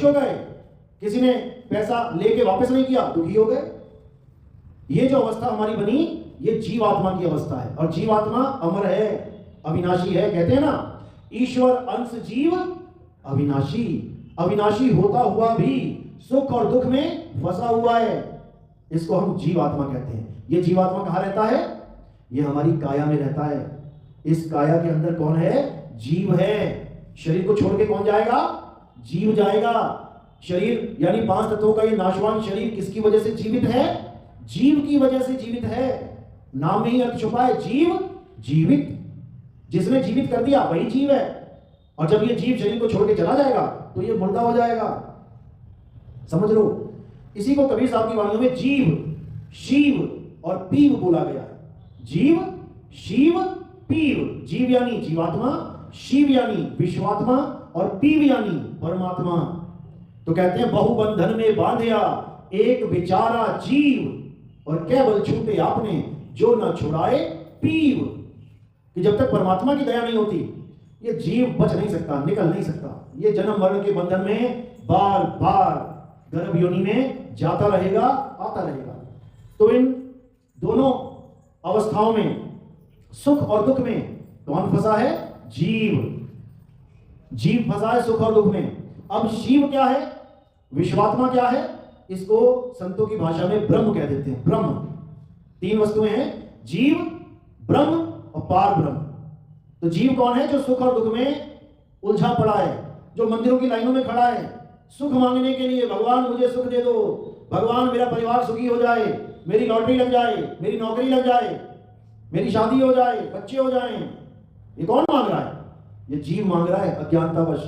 खुश हो गए, किसी ने पैसा लेके वापस नहीं किया, दुखी हो गए। ये जो अवस्था हमारी बनी, ये जीवात्मा की अवस्था है। और जीवात्मा अमर है, अविनाशी है। कहते हैं ना, ईश्वर अंश जीव अविनाशी। अविनाशी होता हुआ भी सुख और दुख में फंसा हुआ है, इसको हम जीवात्मा कहते हैं। ये जीवात्मा कहाँ रहता है? ये हमारी काया में रहता है। इस काया के अंदर कौन है? जीव है। शरीर को छोड़ के कौन जाएगा? जीव जाएगा। शरीर यानी 5 तत्वों का ये नाशवान शरीर किसकी वजह से जीवित है? जीव की वजह से जीवित है। नाम में ही अर्थ छुपा है, जीव जीवित। जिसने जीवित कर दिया वही जीव है। और जब ये जीव शरीर को छोड़ के चला जाएगा तो ये मुर्दा हो जाएगा। समझ लो, इसी को कबीर साहब की वाणियों में जीव, शिव और पीव बोला गया है। जीव, शिव, पीव। जीव यानी जीवात्मा, शिव यानी विश्वात्मा और पीव यानी परमात्मा। तो कहते हैं, बहुबंधन में बांधिया एक बेचारा जीव, और केवल छूटे आपने जो न छुड़ाए पीव। कि जब तक परमात्मा की दया नहीं होती, ये जीव बच नहीं सकता, निकल नहीं सकता। ये जन्म मरण के बंधन में बार बार गर्भ योनि में जाता रहेगा, आता रहेगा। तो इन दोनों अवस्थाओं में, सुख और दुख में कौन फंसा है? जीव। जीव फंसा है सुख और दुख में। अब शिव क्या है? विश्वात्मा क्या है? इसको संतों की भाषा में ब्रह्म कह देते हैं। ब्रह्म 3 वस्तुएं हैं, जीव, ब्रह्म और पार ब्रह्म। तो जीव कौन है? जो सुख और दुख में उलझा पड़ा है, जो मंदिरों की लाइनों में खड़ा है सुख मांगने के लिए, भगवान मुझे सुख दे दो, भगवान मेरा परिवार सुखी हो जाए, मेरी लॉटरी लग जाए, मेरी नौकरी लग जाए, मेरी शादी हो जाए, बच्चे हो जाएं। ये कौन मांग रहा है? ये जीव मांग रहा है अज्ञानतावश,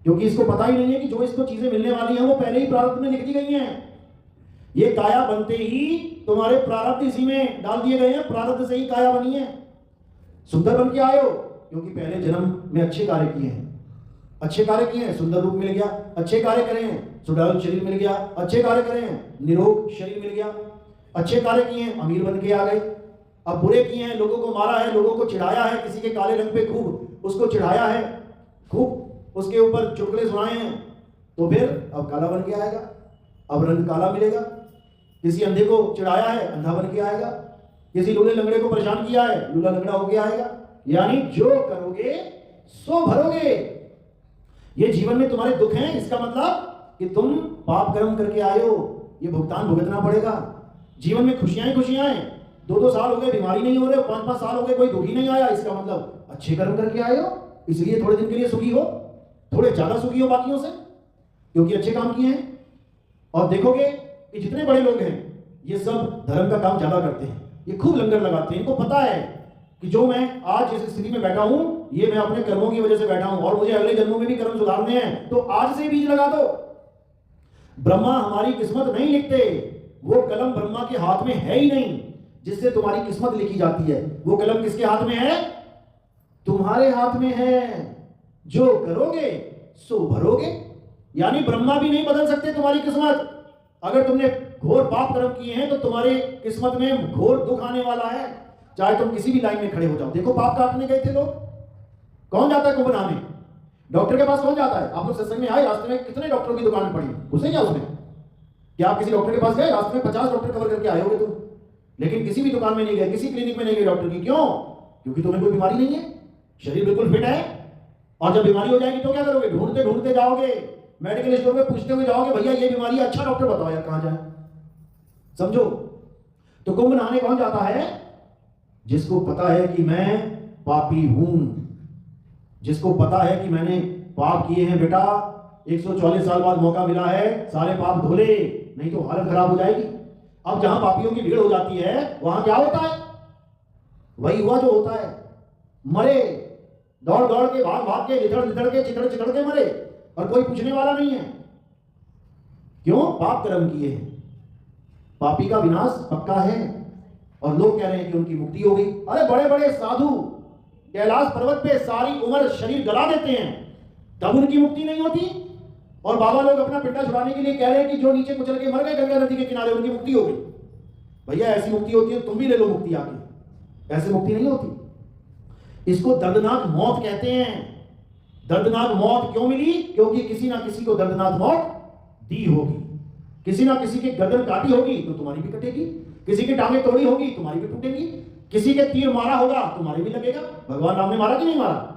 क्योंकि इसको पता ही नहीं है कि जो इसको चीजें मिलने वाली हैं वो पहले ही प्रारब्ध में लिख दी गई हैं। ये काया बनते ही तुम्हारे प्रारब्ध इसी में डाल दिए गए हैं। प्रारब्ध से ही काया बनी है। सुंदर बन के आए हो क्योंकि पहले जन्म में अच्छे कार्य किए हैं, अच्छे कार्य किए हैं, सुंदर रूप मिल गया। अच्छे कार्य करें हैं, सुडौल शरीर मिल गया। अच्छे कार्य करें हैं, निरोग शरीर मिल गया। अच्छे कार्य किए हैं, अमीर बन के आ गए। अब बुरे किए हैं, लोगों को मारा है, लोगों को चिढ़ाया है, किसी के काले रंग पे खूब उसको चिढ़ाया है, खूब उसके ऊपर चुटकुले सुनाए हैं, तो फिर अब काला बन के आएगा, अब रंग काला मिलेगा। किसी अंधे को चिढ़ाया है, अंधा बन के आएगा। किसी लूले लंगड़े को परेशान किया है, लूला लंगड़ा होके आएगा। यानी जो करोगे सो भरोगे। ये जीवन में तुम्हारे दुख हैं, इसका मतलब कि तुम पाप कर्म करके आए हो, ये भुगतान भुगतना पड़ेगा। जीवन में खुशियां ही खुशियां हैं। 2-2 साल हो गए बीमारी नहीं हो रहे, 5-5 साल हो गए कोई दुखी नहीं आया, इसका मतलब अच्छे कर्म करके आए हो, इसलिए थोड़े दिन के लिए सुखी हो, थोड़े ज्यादा सुखी हो बाकियों से, क्योंकि अच्छे काम किए हैं। और देखोगे कि जितने बड़े लोग हैं ये सब धर्म का काम ज्यादा करते हैं, ये खूब लंगर लगाते हैं। इनको पता है कि जो मैं आज जिस स्थिति में बैठा हूं ये मैं अपने कर्मों की वजह से बैठा हूं, और मुझे अगले जन्मों में भी कर्म सुधारने हैं, तो आज से बीज लगा दो। ब्रह्मा हमारी किस्मत नहीं लिखते, वो कलम ब्रह्मा के हाथ में है ही नहीं जिससे तुम्हारी किस्मत लिखी जाती है। वो कलम किसके हाथ में है? तुम्हारे हाथ में है। जो करोगे सो भरोगे। यानी ब्रह्मा भी नहीं बदल सकते तुम्हारी किस्मत। अगर तुमने घोर पाप कर्म किए हैं तो तुम्हारे किस्मत में घोर दुख आने वाला है, चाहे तुम किसी भी लाइन में खड़े हो जाओ। देखो पाप काटने गए थे लोग, कौन जाता है कुंभ नहाने? डॉक्टर के पास कौन जाता है? आप लोग सत्संग में आए, रास्ते में कितने डॉक्टरों की दुकान पड़ी, घुसे क्या उसमें? क्या आप किसी डॉक्टर के पास गए? रास्ते में 50 डॉक्टर कवर करके आए होगे तुम, लेकिन किसी भी दुकान में नहीं गए, किसी क्लिनिक में नहीं गए डॉक्टर की। क्यों? क्योंकि तुम्हें कोई बीमारी नहीं है, शरीर बिल्कुल फिट है। और जब बीमारी हो जाएगी तो क्या करोगे? ढूंढते ढूंढते जाओगे, मेडिकल स्टोर में पूछते हुए जाओगे, भैया ये बीमारी है, अच्छा डॉक्टर बताओ यार कहां जाए। समझो, तो कुंभ नहाने कौन जाता है? जिसको पता है कि मैं पापी हूं, जिसको पता है कि मैंने पाप किए हैं। बेटा 144 साल बाद मौका मिला है, सारे पाप धो ले, नहीं तो हालत खराब हो जाएगी। अब जहां पापियों की भीड़ हो जाती है वहां क्या होता है? वही हुआ जो होता है। मरे, दौड़ दौड़ के, भाग भाग के, लिथड़ लिथड़ के, चिकड़ चिकड़ के मरे, और कोई पूछने वाला नहीं है। क्यों? पाप कर्म किए हैं। पापी का विनाश पक्का है, और लोग कह रहे हैं कि उनकी मुक्ति हो गई। अरे बड़े बड़े साधु कैलाश पर्वत पे सारी उम्र शरीर गला देते हैं, तब उनकी मुक्ति नहीं होती। और बाबा लोग अपना पिंडा छुड़ाने के लिए कह रहे हैं कि जो नीचे कुचल के मर गए गंगा नदी के किनारे, उनकी मुक्ति हो गई। भैया ऐसी मुक्ति होती है, तुम भी ले लो मुक्ति आके। ऐसी मुक्ति नहीं होती। इसको दर्दनाक मौत कहते हैं। दर्दनाक मौत क्यों मिली? क्योंकि किसी ना किसी को दर्दनाक मौत दी होगी, किसी ना किसी के गर्दन काटी होगी तो तुम्हारी भी कटेगी, किसी की टांगें तोड़ी होगी तुम्हारी भी टूटेंगी, किसी के तीर मारा होगा तुम्हारे भी लगेगा। भगवान राम ने मारा कि नहीं मारा?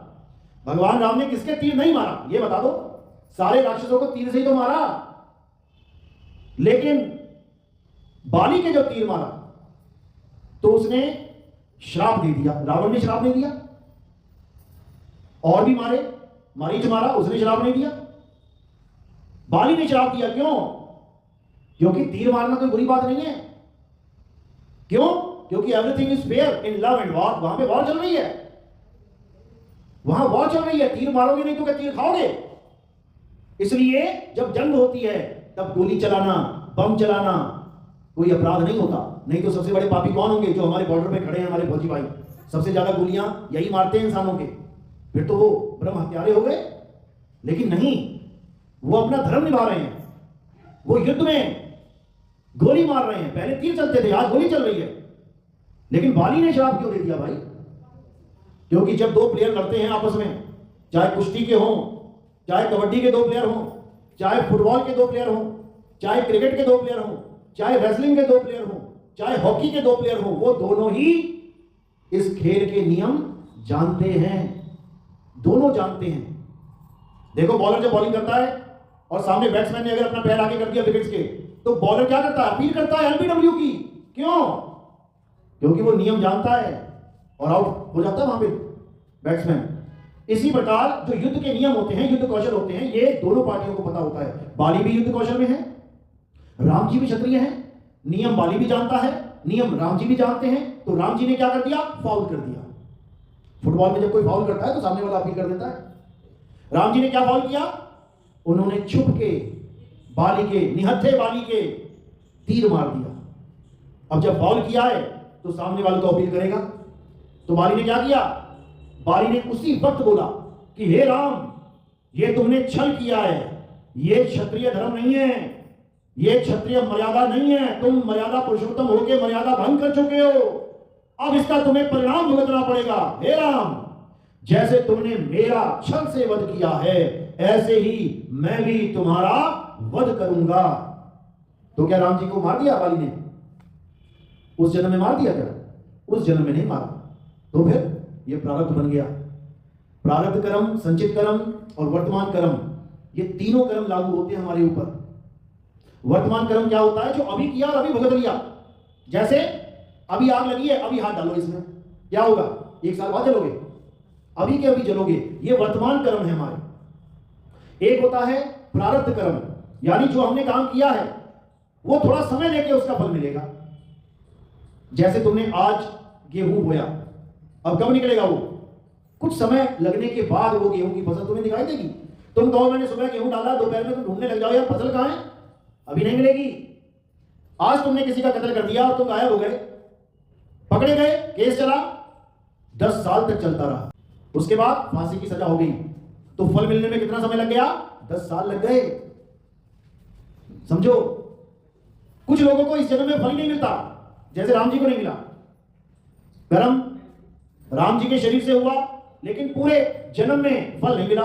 भगवान राम ने किसके तीर नहीं मारा ये बता दो? सारे राक्षसों को तीर से ही तो मारा, लेकिन बाली के जो तीर मारा तो उसने श्राप दे दिया। रावण ने श्राप नहीं दिया, और भी मारे, मरीच मारा, उसने श्राप नहीं दिया, बाली ने श्राप दिया। क्यों? क्योंकि तीर मारना कोई बुरी बात नहीं है। क्यों? क्योंकि everything is fair in love and war. वहां पे वॉर चल रही है, वहां वॉर चल रही है, तीर मारोगे नहीं तो क्या तीर खाओगे? इसलिए जब जंग होती है तब गोली चलाना, बम चलाना कोई अपराध नहीं होता। नहीं तो सबसे बड़े पापी कौन होंगे? जो हमारे बॉर्डर पे खड़े हैं, हमारे फौजी भाई, सबसे ज्यादा गोलियां यही मारते हैं इंसानों के, फिर तो वो ब्रह्म हत्यारे हो गए। लेकिन नहीं, वो अपना धर्म निभा रहे हैं, वो युद्ध में गोली मार रहे हैं। पहले तीर चलते थे, आज गोली चल रही है। लेकिन बाली ने श्राप क्यों दे दिया भाई? क्योंकि जब दो प्लेयर लड़ते हैं आपस में, चाहे कुश्ती के हों, चाहे कबड्डी के दो प्लेयर हों, चाहे फुटबॉल के दो प्लेयर हों, चाहे क्रिकेट के दो प्लेयर हों, चाहे रेसलिंग के दो प्लेयर हों, चाहे हॉकी के दो प्लेयर हों, वो दोनों ही इस खेल के नियम जानते हैं, दोनों जानते हैं। देखो, बॉलर जब बॉलिंग करता है और सामने बैट्समैन ने अगर अपना पैर आगे कर दिया विकेट्स के, तो बॉलर क्या करता है? अपील करता है एलबीडब्ल्यू की। क्यों? क्योंकि वो नियम जानता है और आउट हो जाता है वहां पे बैट्समैन। इसी प्रकार जो युद्ध के नियम होते हैं, युद्ध कौशल होते हैं, ये दोनों पार्टियों को पता होता है। बाली भी युद्ध कौशल में है, राम जी भी क्षत्रिय हैं, नियम बाली भी जानता है, नियम राम जी भी जानते हैं। तो राम जी ने क्या कर दिया? फाउल कर दिया। फुटबॉल में जब कोई फाउल करता है तो सामने वाला अपील कर देता है। राम जी ने क्या फाउल किया? उन्होंने छुप के बाली के, निहत्थे बाली के तीर मार दिया। अब जब फाउल किया है तो सामने वाले तो अपील करेगा। तो बाली ने क्या किया? बाली ने उसी वक्त बोला कि हे राम, ये तुमने छल किया है, ये क्षत्रिय धर्म नहीं है, ये क्षत्रिय मर्यादा नहीं है, तुम मर्यादा पुरुषोत्तम होकर मर्यादा भंग कर चुके हो, अब इसका तुम्हें परिणाम भुगतना पड़ेगा। हे राम, जैसे तुमने मेरा छल से वध किया है, ऐसे ही मैं भी तुम्हारा वध करूंगा। तो क्या राम जी को मार दिया बाली ने? उस जन्म में मार दिया क्या? उस जन्म में नहीं मारा। तो फिर ये प्रारब्ध बन गया। प्रारब्ध कर्म, संचित कर्म और वर्तमान कर्म, ये तीनों कर्म लागू होते हैं हमारे ऊपर। वर्तमान कर्म क्या होता है? जो अभी किया और अभी भुगत लिया। जैसे अभी आग लगी है, अभी हाथ डालो इसमें, क्या होगा? 1 साल बाद जलोगे, अभी के अभी जलोगे। ये वर्तमान कर्म है हमारे। एक होता है प्रारब्ध कर्म, यानी जो हमने काम किया है वो थोड़ा समय लेके उसका फल मिलेगा। जैसे तुमने आज गेहूं बोया, अब कब निकलेगा वो? कुछ समय लगने के बाद वो गेहूं की फसल तुम्हें दिखाई देगी। तुम कहो मैंने सुबह गेहूं डाला, दोपहर में तुम ढूंढने लग जाओ यार फसल कहां है, अभी नहीं मिलेगी। आज तुमने किसी का कत्ल कर दिया और तुम गायब हो गए, पकड़े गए, केस चला, 10 साल तक चलता रहा, उसके बाद फांसी की सजा हो गई, तो फल मिलने में कितना समय लग गया? 10 साल लग गए। समझो, कुछ लोगों को इस जन्म में फल नहीं मिलता, जैसे राम जी को नहीं मिला। कर्म राम जी के शरीर से हुआ, लेकिन पूरे जन्म में फल नहीं मिला।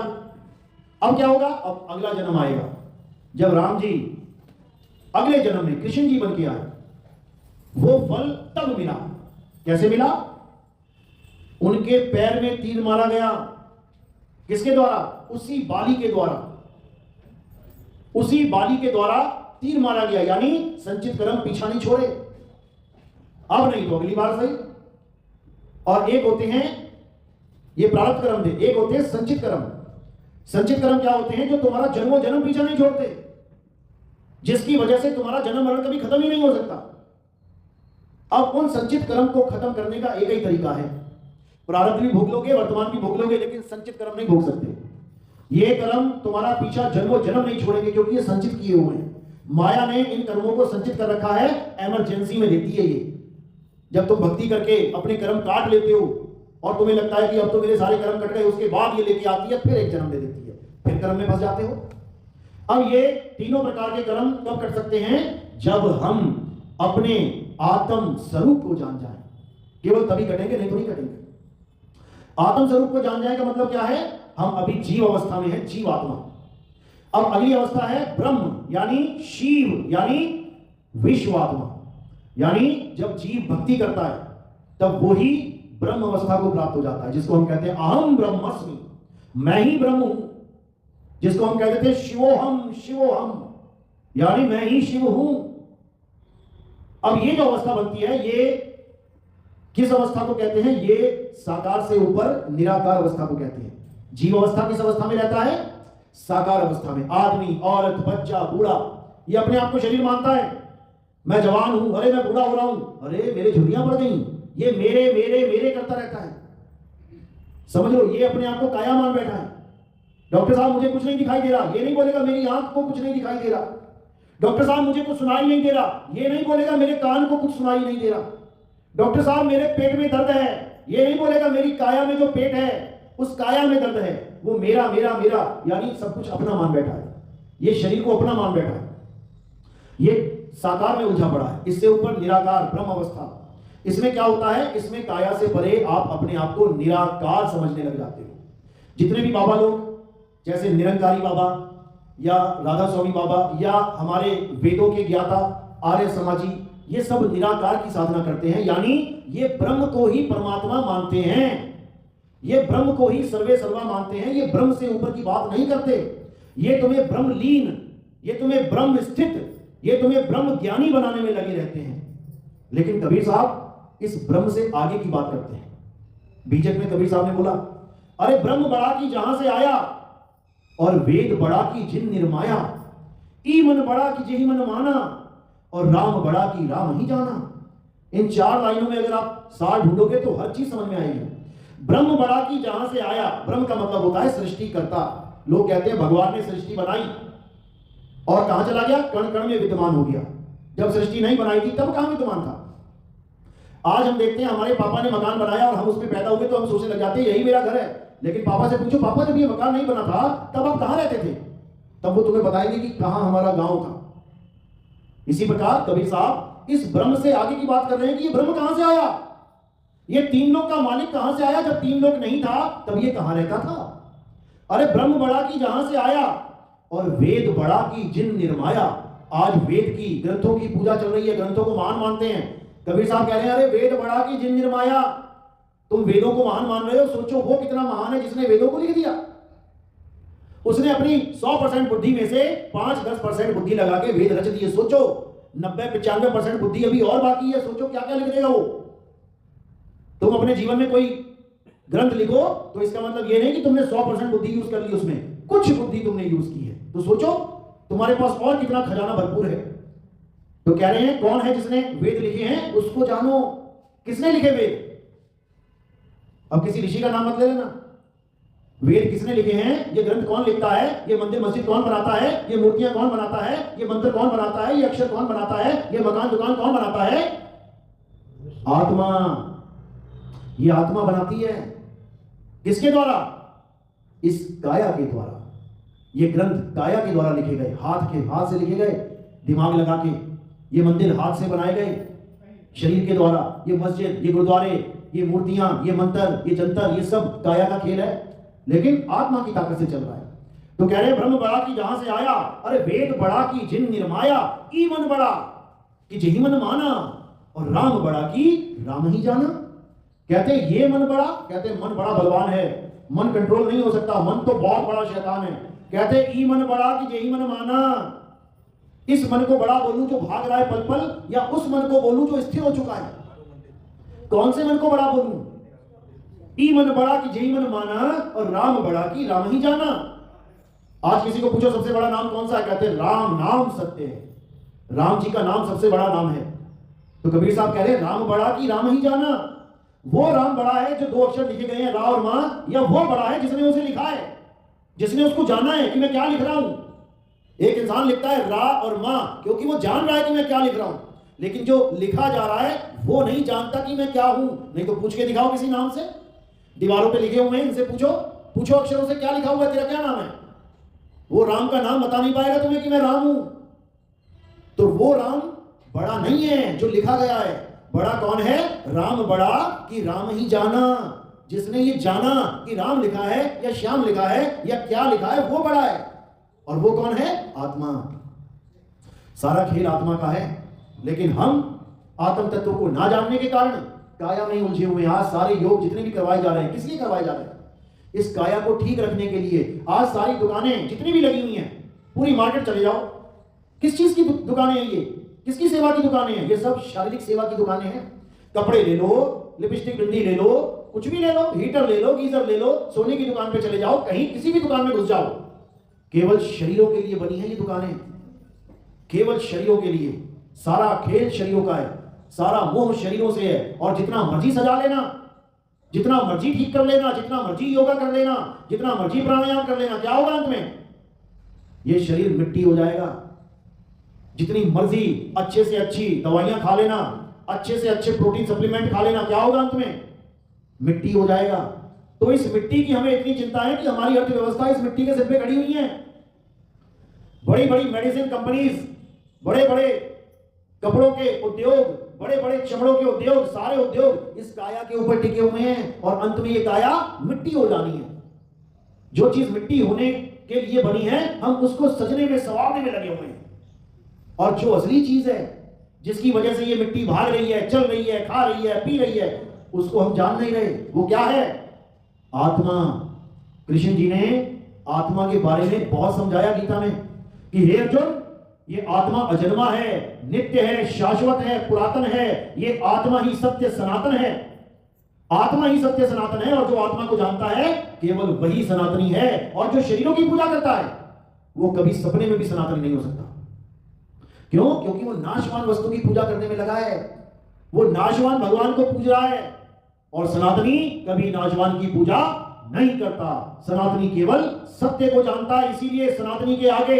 अब क्या होगा? अब अगला जन्म आएगा, जब राम जी अगले जन्म में कृष्ण जी बन के आए, वो फल तब मिला। कैसे मिला? उनके पैर में तीर मारा गया। किसके द्वारा? उसी बाली के द्वारा। उसी बाली के द्वारा तीर मारा गया, यानी संचित कर्म पीछा नहीं छोड़े। अब नहीं तो अगली बार सही। और एक होते हैं, ये प्रारब्ध कर्म थे, एक होते हैं संचित कर्म। संचित कर्म क्या होते हैं? जो तुम्हारा जन्मों जन्म पीछा नहीं छोड़ते, जिसकी वजह से तुम्हारा जन्म मरण कभी खत्म ही नहीं हो सकता। अब उन संचित कर्म को खत्म करने का एक ही तरीका है। प्रारब्ध भी भोग लोगे, वर्तमान भी भोग लोगे, लेकिन संचित कर्म नहीं भोग सकते। ये कर्म तुम्हारा पीछा जन्मों जन्म नहीं छोड़ेंगे, क्योंकि ये संचित किए हुए हैं। माया ने इन कर्मों को संचित कर रखा है, इमरजेंसी में देती है ये। जब तुम भक्ति करके अपने कर्म काट लेते हो और तुम्हें लगता है कि अब तो मेरे सारे कर्म कट गए, उसके बाद ये लेके आती है, फिर एक जन्म दे देती है, फिर कर्म में फंस जाते हो। अब ये तीनों प्रकार के कर्म कब कट सकते हैं? जब हम अपने आत्म स्वरूप को जान जाएं, केवल तभी कटेंगे, नहीं तो नहीं कटेंगे। आत्म स्वरूप को जान जाए का मतलब क्या है? हम अभी जीव अवस्था में है, जीवात्मा। अब अगली अवस्था है ब्रह्म यानी शिव यानी विश्वात्मा। यानी जब जीव भक्ति करता है तब वो ही ब्रह्म अवस्था को प्राप्त हो जाता है, जिसको हम कहते हैं अहम ब्रह्मस्मि, मैं ही ब्रह्म हूं, जिसको हम कहते थे शिवोहम शिवोहम, यानी मैं ही शिव हूं। अब ये जो अवस्था बनती है, ये किस अवस्था को कहते हैं? ये साकार से ऊपर निराकार अवस्था को कहते हैं। जीव अवस्था किस अवस्था में रहता है? साकार अवस्था में। आदमी, औरत, बच्चा, बूढ़ा, ये अपने आप को शरीर मानता है। मैं जवान हूं, अरे मैं बूढ़ा हो रहा हूं, अरे मेरे झुर्रियां पड़ गई, ये मेरे मेरे मेरे करता रहता है। समझ लो, ये अपने आप को काया मान बैठा है। डॉक्टर साहब मुझे कुछ नहीं दिखाई दे रहा, ये नहीं बोलेगा मेरी आंख को कुछ नहीं दिखाई दे रहा। डॉक्टर साहब मुझे कुछ सुनाई नहीं दे रहा, ये नहीं बोलेगा मेरे कान को कुछ सुनाई नहीं दे रहा। डॉक्टर साहब मेरे पेट में दर्द है, ये नहीं बोलेगा मेरी काया में जो पेट है उस काया में दर्द है। वो मेरा मेरा मेरा, यानी सब कुछ अपना मान बैठा है, ये शरीर को अपना मान बैठा है, ये साकार में उलझा पड़ा है। इससे ऊपर निराकार ब्रह्म अवस्था, इसमें क्या होता है? इसमें काया से परे आप अपने आप को निराकार समझने लग जाते हो। जितने भी बाबा लोग, जैसे निरंकारी बाबा या राधा स्वामी बाबा या हमारे वेदों के ज्ञाता आर्य समाजी, ये सब निराकार की साधना करते हैं, यानी ये ब्रह्म को ही परमात्मा मानते हैं, ये ब्रह्म को ही सर्वे सर्वा मानते हैं। ये ब्रह्म से ऊपर की बात नहीं करते। ये तुम्हें ब्रह्मलीन, ये तुम्हें ब्रह्म स्थित, ये तुम्हें ब्रह्म ज्ञानी बनाने में लगे रहते हैं। लेकिन कबीर साहब इस ब्रह्म से आगे की बात करते हैं। बीजक में कबीर साहब ने बोला, अरे ब्रह्म बड़ा की जहां से आया और वेद बड़ा की जिन निर्माया, ई मन बड़ा की जेहि मन माना और राम बड़ा की राम ही जाना। इन चार लाइनों में अगर आप सार ढूंढोगे तो हर चीज समझ में आएगी। ब्रह्म बड़ा की जहां से आया, ब्रह्म का मतलब होता है सृष्टिकर्ता। लोग कहते हैं भगवान ने सृष्टि बनाई और कहां चला गया? कण कण में विद्यमान हो गया। जब सृष्टि नहीं बनाई थी तब कहां विद्यमान था? आज हम देखते हैं हमारे पापा ने मकान बनाया और हम उसमें पैदा हुए तो हम सोचने लग जाते हैं यही मेरा घर है। लेकिन पापा से पूछो, पापा जब ये मकान नहीं बना था तब आप कहां रहते थे? तब वो तुम्हें बताएंगे कि कहां हमारा गांव था। इसी प्रकार कबीर साहब इस ब्रह्म से आगे की बात कर रहे हैं कि ये ब्रह्म कहां से आया, ये तीन लोक का मालिक कहां से आया? जब तीन लोक नहीं था तब ये कहां रहता था? अरे ब्रह्म बड़ा की जहां से आया और वेद बड़ा की जिन निर्माया। आज वेद की, ग्रंथों की पूजा चल रही है, ग्रंथों को महान मानते हैं। कबीर साहब कह रहे हैं, अरे वेद बड़ा की जिन निर्माया। तुम वेदों को महान मान रहे हो, सोचो वो कितना महान है जिसने वेदों को लिख दिया। उसने अपनी 100% बुद्धि में से 5-10% बुद्धि लगा के वेद रच दिए। सोचो 90-95% बुद्धि अभी और बाकी है। सोचो क्या क्या लिख देगा वो। तुम अपने जीवन में कोई ग्रंथ लिखो तो इसका मतलब ये नहीं कि तुमने 100% बुद्धि यूज कर ली, उसमें कुछ बुद्धि तुमने यूज की है। तो सोचो तुम्हारे पास और कितना खजाना भरपूर है। तो कह रहे हैं कौन है जिसने वेद लिखे हैं उसको जानो। किसने लिखे वेद? अब किसी ऋषि का नाम मत ले लेना। वेद किसने लिखे हैं, ये ग्रंथ कौन लिखता है, ये मंदिर मस्जिद कौन बनाता है, ये मूर्तियां कौन बनाता है, ये मंत्र कौन बनाता है, ये अक्षर कौन बनाता है, ये मकान दुकान कौन बनाता है? आत्मा। ये आत्मा बनाती है। किसके द्वारा? इस काया के द्वारा। ये ग्रंथ काया के द्वारा लिखे गए, हाथ से लिखे गए, दिमाग लगा के। ये मंदिर हाथ से बनाए गए शरीर के द्वारा। ये मस्जिद, ये गुरुद्वारे, ये मूर्तियां, ये मंत्र, ये जंतर, ये सब काया का खेल है, लेकिन आत्मा की ताकत से चल रहा है। तो कह रहे ब्रह्म बड़ा की जहां से आया, अरे वेद बड़ा की जिन निर्माया, ई मन बड़ा कि जेहि मन माना और राम बड़ा की राम ही जाना। कहते ये मन बड़ा, कहते मन बड़ा बलवान है, मन कंट्रोल नहीं हो सकता, मन तो बहुत बड़ा शैतान है। कहते ई मन बड़ा कि जेहि मन माना। इस मन को बड़ा बोलूं जो भाग रहा है पल पल, या उस मन को बोलूं जो स्थिर हो चुका है? कौन से मन को बड़ा बोलूं? ई मन बड़ा कि जेहि मन माना और राम बड़ा कि राम ही जाना। आज किसी को पूछो सबसे बड़ा नाम कौन सा है, कहते हैं राम नाम सत्य है। राम जी का नाम सबसे बड़ा नाम है। तो कबीर साहब कह रहे हैं राम बड़ा कि राम ही जाना। वो राम बड़ा है जो 2 अक्षर लिखे गए हैं रा और मां, या वो बड़ा है जिसने उसे लिखा है, जिसने उसको जाना है कि मैं क्या लिख रहा हूं। एक इंसान लिखता है रा और मां क्योंकि वो जान रहा है कि मैं क्या लिख रहा हूं, लेकिन जो लिखा जा रहा है वो नहीं जानता कि मैं क्या हूं। नहीं तो पूछ के दिखाओ किसी नाम से, दीवारों पे लिखे हुए हैं, इनसे पूछो अक्षरों से क्या लिखा हुआ है, तेरा क्या नाम है? वो राम का नाम बता नहीं पाएगा तुम्हें कि मैं राम हूं। तो वो राम बड़ा नहीं है जो लिखा गया है। बड़ा कौन है? राम बड़ा कि राम ही जाना। जिसने ये जाना कि राम लिखा है या श्याम लिखा है या क्या लिखा है, वो बड़ा है। और वो कौन है? आत्मा। सारा खेल आत्मा का है, लेकिन हम आत्म तत्व को ना जानने के कारण काया में उलझे हुए हैं। आज सारे योग जितने भी करवाए जा रहे हैं, किस लिए करवाए जा रहे हैं? इस काया को ठीक रखने के लिए। आज सारी दुकानें जितनी भी लगी हुई हैं, पूरी मार्केट चले जाओ, किस चीज की दुकानें हैं ये? किसकी सेवा की दुकानें हैं? ये सब शारीरिक सेवा की दुकानें हैं। कपड़े ले लो, लिपस्टिक बिंदी ले लो, कुछ भी ले लो, हीटर ले लो, गीजर ले लो, सोने की दुकान पे चले जाओ, कहीं किसी भी दुकान में घुस जाओ, केवल शरीरों के लिए बनी है ये दुकानें, केवल शरीरों के लिए। सारा खेल शरीरों का है, सारा मोह शरीरों से है। और जितना मर्जी सजा लेना, जितना मर्जी ठीक कर लेना, जितना मर्जी योगा कर लेना, जितना मर्जी प्राणायाम कर लेना, क्या होगा अंत में? ये शरीर मिट्टी हो जाएगा। जितनी मर्जी अच्छे से अच्छी दवाइयां खा लेना, अच्छे से अच्छे प्रोटीन सप्लीमेंट खा लेना, क्या होगा अंत में? मिट्टी हो जाएगा। तो इस मिट्टी की हमें इतनी चिंता है कि हमारी अर्थव्यवस्था इस मिट्टी के सिर पे खड़ी हुई है। बड़ी बड़ी मेडिसिन कंपनीज, बड़े बड़े कपड़ों के उद्योग, बड़े बड़े चमड़ों के उद्योग, सारे उद्योग इस काया के ऊपर टिके हुए हैं। और अंत में ये काया मिट्टी हो जानी है। जो चीज मिट्टी होने के लिए बनी है, हम उसको सजने में, संवारने में लगे हुए हैं। और जो असली चीज है, जिसकी वजह से ये मिट्टी भाग रही है, चल रही है, खा रही है, पी रही है, उसको हम जान नहीं रहे। वो क्या है? आत्मा। कृष्ण जी ने आत्मा के बारे में बहुत समझाया गीता में कि हे अर्जुन, ये आत्मा अजन्मा है, नित्य है, शाश्वत है, पुरातन है। ये आत्मा ही सत्य सनातन है। आत्मा ही सत्य सनातन है। और जो आत्मा को जानता है, केवल वही सनातनी है। और जो शरीरों की पूजा करता है, वो कभी सपने में भी सनातनी नहीं हो सकता। क्यों? क्योंकि वो नाशवान वस्तु की पूजा करने में लगा है। वो नाशवान भगवान को पूज रहा है। और सनातनी कभी नाशवान की पूजा नहीं करता। सनातनी केवल सत्य को जानता है। इसीलिए सनातनी के आगे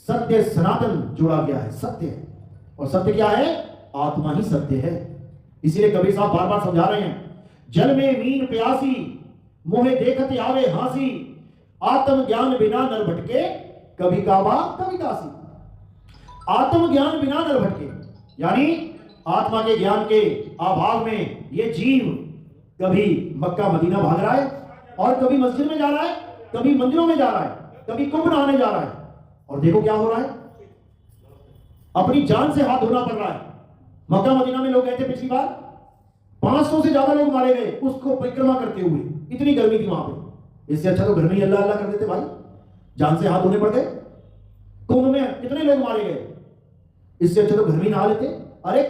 सत्य सनातन जुड़ा गया है। सत्य है। और सत्य क्या है? आत्मा ही सत्य है। इसीलिए कबीर साहब बार बार समझा रहे हैं, जल में मीन प्यासी, मोहे देखते आवे हासी, आत्म ज्ञान बिना नर भटके, कभी काबा कभी काशी। आत्म ज्ञान बिना नर भटके, यानी आत्मा के ज्ञान के अभाव में ये जीव कभी मक्का मदीना भाग रहा है, और कभी मस्जिद में जा रहा है, कभी मंदिरों में जा रहा है, कभी कुंभ नहाने जा रहा है। और देखो क्या हो रहा है, अपनी जान से हाथ धोना पड़ रहा है। मक्का मदीना में लोग गए थे पिछली बार, 500 से ज्यादा लोग मारे गए उसको परिक्रमा करते हुए। इतनी गर्मी थी वहां पे। इससे अच्छा तो घर में ही अल्लाह अल्लाह कर देते भाई, जान से हाथ धोने पड़ गए। कुंभ में कितने लोग मारे गए, इससे अच्छा तो घर में ही नहा लेते। अरे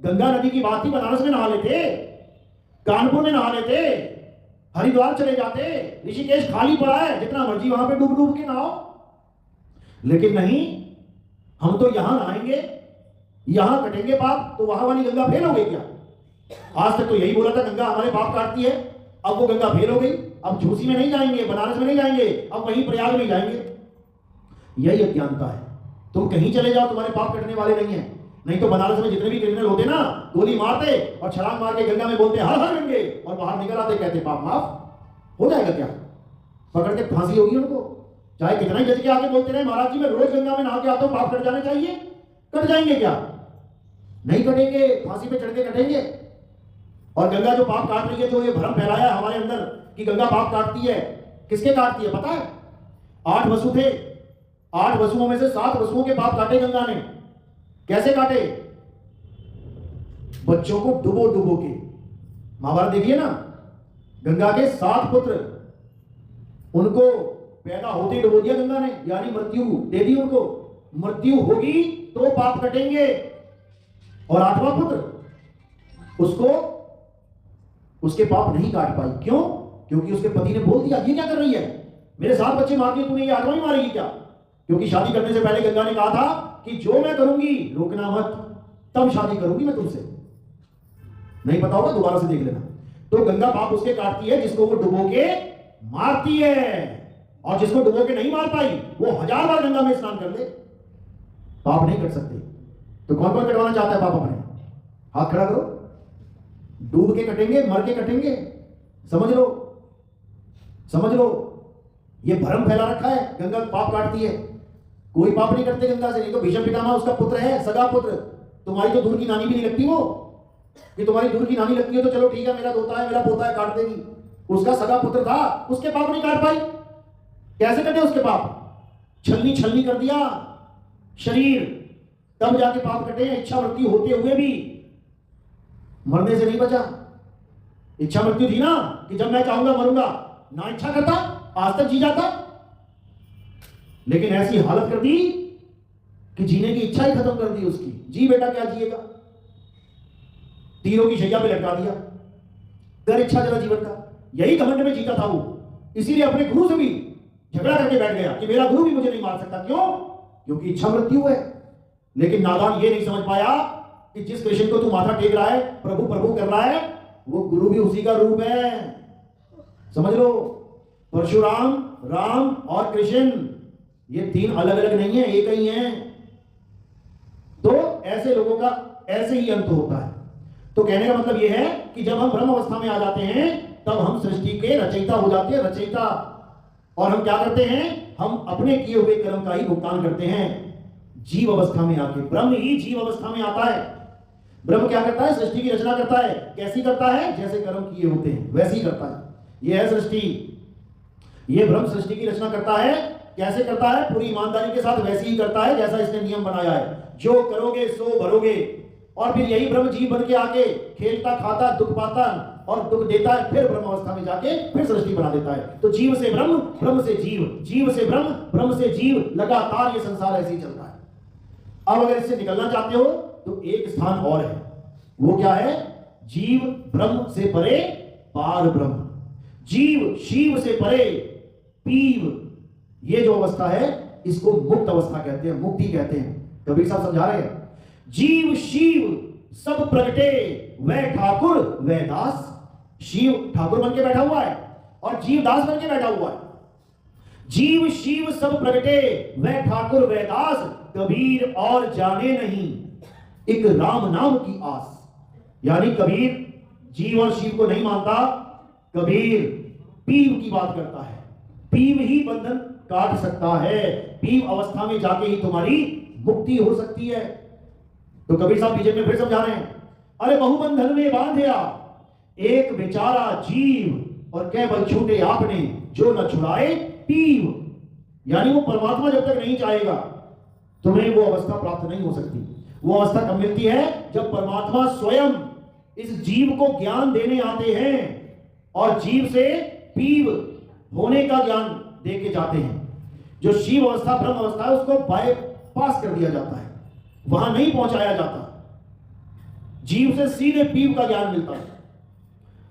गंगा नदी की बात थी, बनारस में नहा लेते, कानपुर में नहा लेते, हरिद्वार चले जाते, ऋषिकेश खाली पड़ा है, जितना मर्जी वहां पे डूब डूब के नहाओ। लेकिन नहीं, हम तो यहां नहाएंगे, यहां कटेंगे पाप, तो वहां वाली गंगा फेल हो गई क्या? आज तक तो यही बोला था गंगा हमारे पाप काटती है, अब वो गंगा फेल हो गई। अब झूसी में नहीं जाएंगे, बनारस में नहीं जाएंगे, अब वहीं प्रयाग में जाएंगे। यही अज्ञानता है। तुम कहीं चले जाओ, तुम्हारे पाप कटने वाले नहीं है। नहीं तो बनारस में जितने भी क्रिमिनल होते ना, गोली मारते और छलांग मार के गंगा में बोलते हर हर गंगे, और बाहर निकल आते कहते पाप माफ हो जाएगा। क्या पकड़ के फांसी होगी उनको? चाहे कितना ही जज के आगे बोलते रहे महाराज जी मैं रोज गंगा में नहा के आता हूं, पाप कट जाने चाहिए। कट जाएंगे क्या? नहीं कटेंगे, फांसी पे चढ़ के कटेंगे। और गंगा जो पाप काट रही है, जो ये भ्रम फैलाया हमारे अंदर कि गंगा पाप काटती है, किसके काटती है पता है? 8 वसु थे, 8 वसुओं में से 7 वसुओं के पाप काटे गंगा ने। कैसे काटे? बच्चों को डुबो डुबो के। महाभारत देखिए ना, गंगा के 7 पुत्र, उनको पैदा होते डुबो दिया गंगा ने, यानी मृत्यु दे दी उनको। मृत्यु होगी तो पाप कटेंगे। और 8वां पुत्र, उसको उसके पाप नहीं काट पाई। क्यों? क्योंकि उसके पति ने बोल दिया ये क्या कर रही है, मेरे 7 बच्चे मार दिए तूने, ये 8वां ही मारेगी क्या? क्योंकि शादी करने से पहले गंगा ने कहा था कि जो मैं करूंगी रोकना मत, तब शादी करूंगी मैं तुमसे। नहीं पता होगा दोबारा से देख लेना। तो गंगा पाप उसके काटती है जिसको वो डुबो के मारती है, और जिसको डुबो के नहीं मार पाई वो 1000 बार गंगा में स्नान कर ले, पाप नहीं कट सकते। तो कौन कौन कटवाना चाहता है पाप अपने? हाथ खड़ा करो। डूब के कटेंगे, मर के कटेंगे। समझ लो, समझ लो, ये भ्रम फैला रखा है गंगा पाप काटती है। कोई पाप नहीं करते गंगा से। नहीं तो भीष्म पितामह उसका पुत्र है, सगा पुत्र। तुम्हारी तो दूर की नानी भी नहीं लगती वो, कि तुम्हारी दूर की नानी लगती है तो चलो ठीक है, मेरा दोता है, मेरा पोता है, काट देगी। उसका सगा पुत्र था, उसके पाप नहीं काट पाई। कैसे कटे उसके पाप? छलनी छलनी कर दिया शरीर, तब जाके पाप कटे। इच्छा मृत्यु होते हुए भी मरने से नहीं बचा। इच्छा मृत्यु थी ना कि जब मैं चाहूंगा मरूंगा, ना इच्छा करता आज तक जी जाता, लेकिन ऐसी हालत कर दी कि जीने की इच्छा ही खत्म कर दी उसकी। जी बेटा क्या जिएगा, तीरों की शैया पे लटका दिया, कर इच्छा जरा जीवन का। यही घमंड में जीता था वो, इसीलिए अपने गुरु से भी झगड़ा करके बैठ गया कि मेरा गुरु भी मुझे नहीं मार सकता। क्यों? क्योंकि इच्छा मृत्यु है। लेकिन नादान ये नहीं समझ पाया कि जिस कृष्ण को तू माथा टेक रहा है, प्रभु प्रभु कर रहा है, वो गुरु भी उसी का रूप है। समझ लो, परशुराम, राम और कृष्ण ये तीन अलग अलग नहीं है, एक ही है। तो ऐसे लोगों का ऐसे ही अंत होता है। तो कहने का मतलब यह है कि जब हम ब्रह्म अवस्था में आ जाते हैं, तब हम सृष्टि के रचयिता हो जाते हैं, रचयिता। और हम क्या करते हैं? हम अपने किए हुए कर्म का ही भुगतान करते हैं। जीव अवस्था में आके ब्रह्म ही जीव अवस्था में आता है। ब्रह्म क्या करता है? सृष्टि की रचना करता है। कैसी करता है? जैसे कर्म किए होते हैं वैसे ही करता है। यह है सृष्टि। यह ब्रह्म सृष्टि की रचना करता है। कैसे करता है? पूरी ईमानदारी के साथ वैसे ही करता है जैसा इसने नियम बनाया है। जो करोगे सो भरोगे। और फिर यही ब्रह्म जीव बन के आके खेलता खाता दुख पाता और दुख देता है, फिर ब्रह्म अवस्था में जाके फिर सृष्टि बना देता है। तो जीव से ब्रह्म, ब्रह्म से जीव, जीव से ब्रह्म, ब्रह्म से जीव, लगातार ये संसार ऐसे ही चलता है। अब अगर इससे निकलना चाहते हो तो एक स्थान और है। वो क्या है? जीव ब्रह्म से परे पार ब्रह्म, जीव शिव से परे पीव। ये जो अवस्था है इसको मुक्त अवस्था कहते हैं, मुक्ति कहते हैं। कबीर साहब समझा रहे हैं, जीव शिव सब प्रगटे वह ठाकुर वह दास। शिव ठाकुर बन के बैठा हुआ है और जीव दास बन के बैठा हुआ है। जीव शिव सब प्रगटे वह ठाकुर वह दास, कबीर और जाने नहीं एक राम नाम की आस। यानी कबीर जीव और शिव को नहीं मानता, कबीर पीव की बात करता है। पीव ही बंधन काट सकता है, पीव अवस्था में जाके ही तुम्हारी मुक्ति हो सकती है। तो कबीर साहब बीजे में फिर समझा रहे हैं, अरे बहुबंधन में बांधया एक बेचारा जीव, और क्या बल छूटे आपने जो न छुड़ाए पीव। यानी वो परमात्मा जब तक नहीं चाहेगा तुम्हें वो अवस्था प्राप्त नहीं हो सकती। वो अवस्था कब मिलती है? जब परमात्मा स्वयं इस जीव को ज्ञान देने आते हैं और जीव से पीव होने का ज्ञान दे के जाते हैं। जो शिव अवस्था ब्रह्म अवस्था है उसको बाईपास कर दिया जाता है, वहां नहीं पहुंचाया जाता। जीव से सीधे पीव का ज्ञान मिलता है।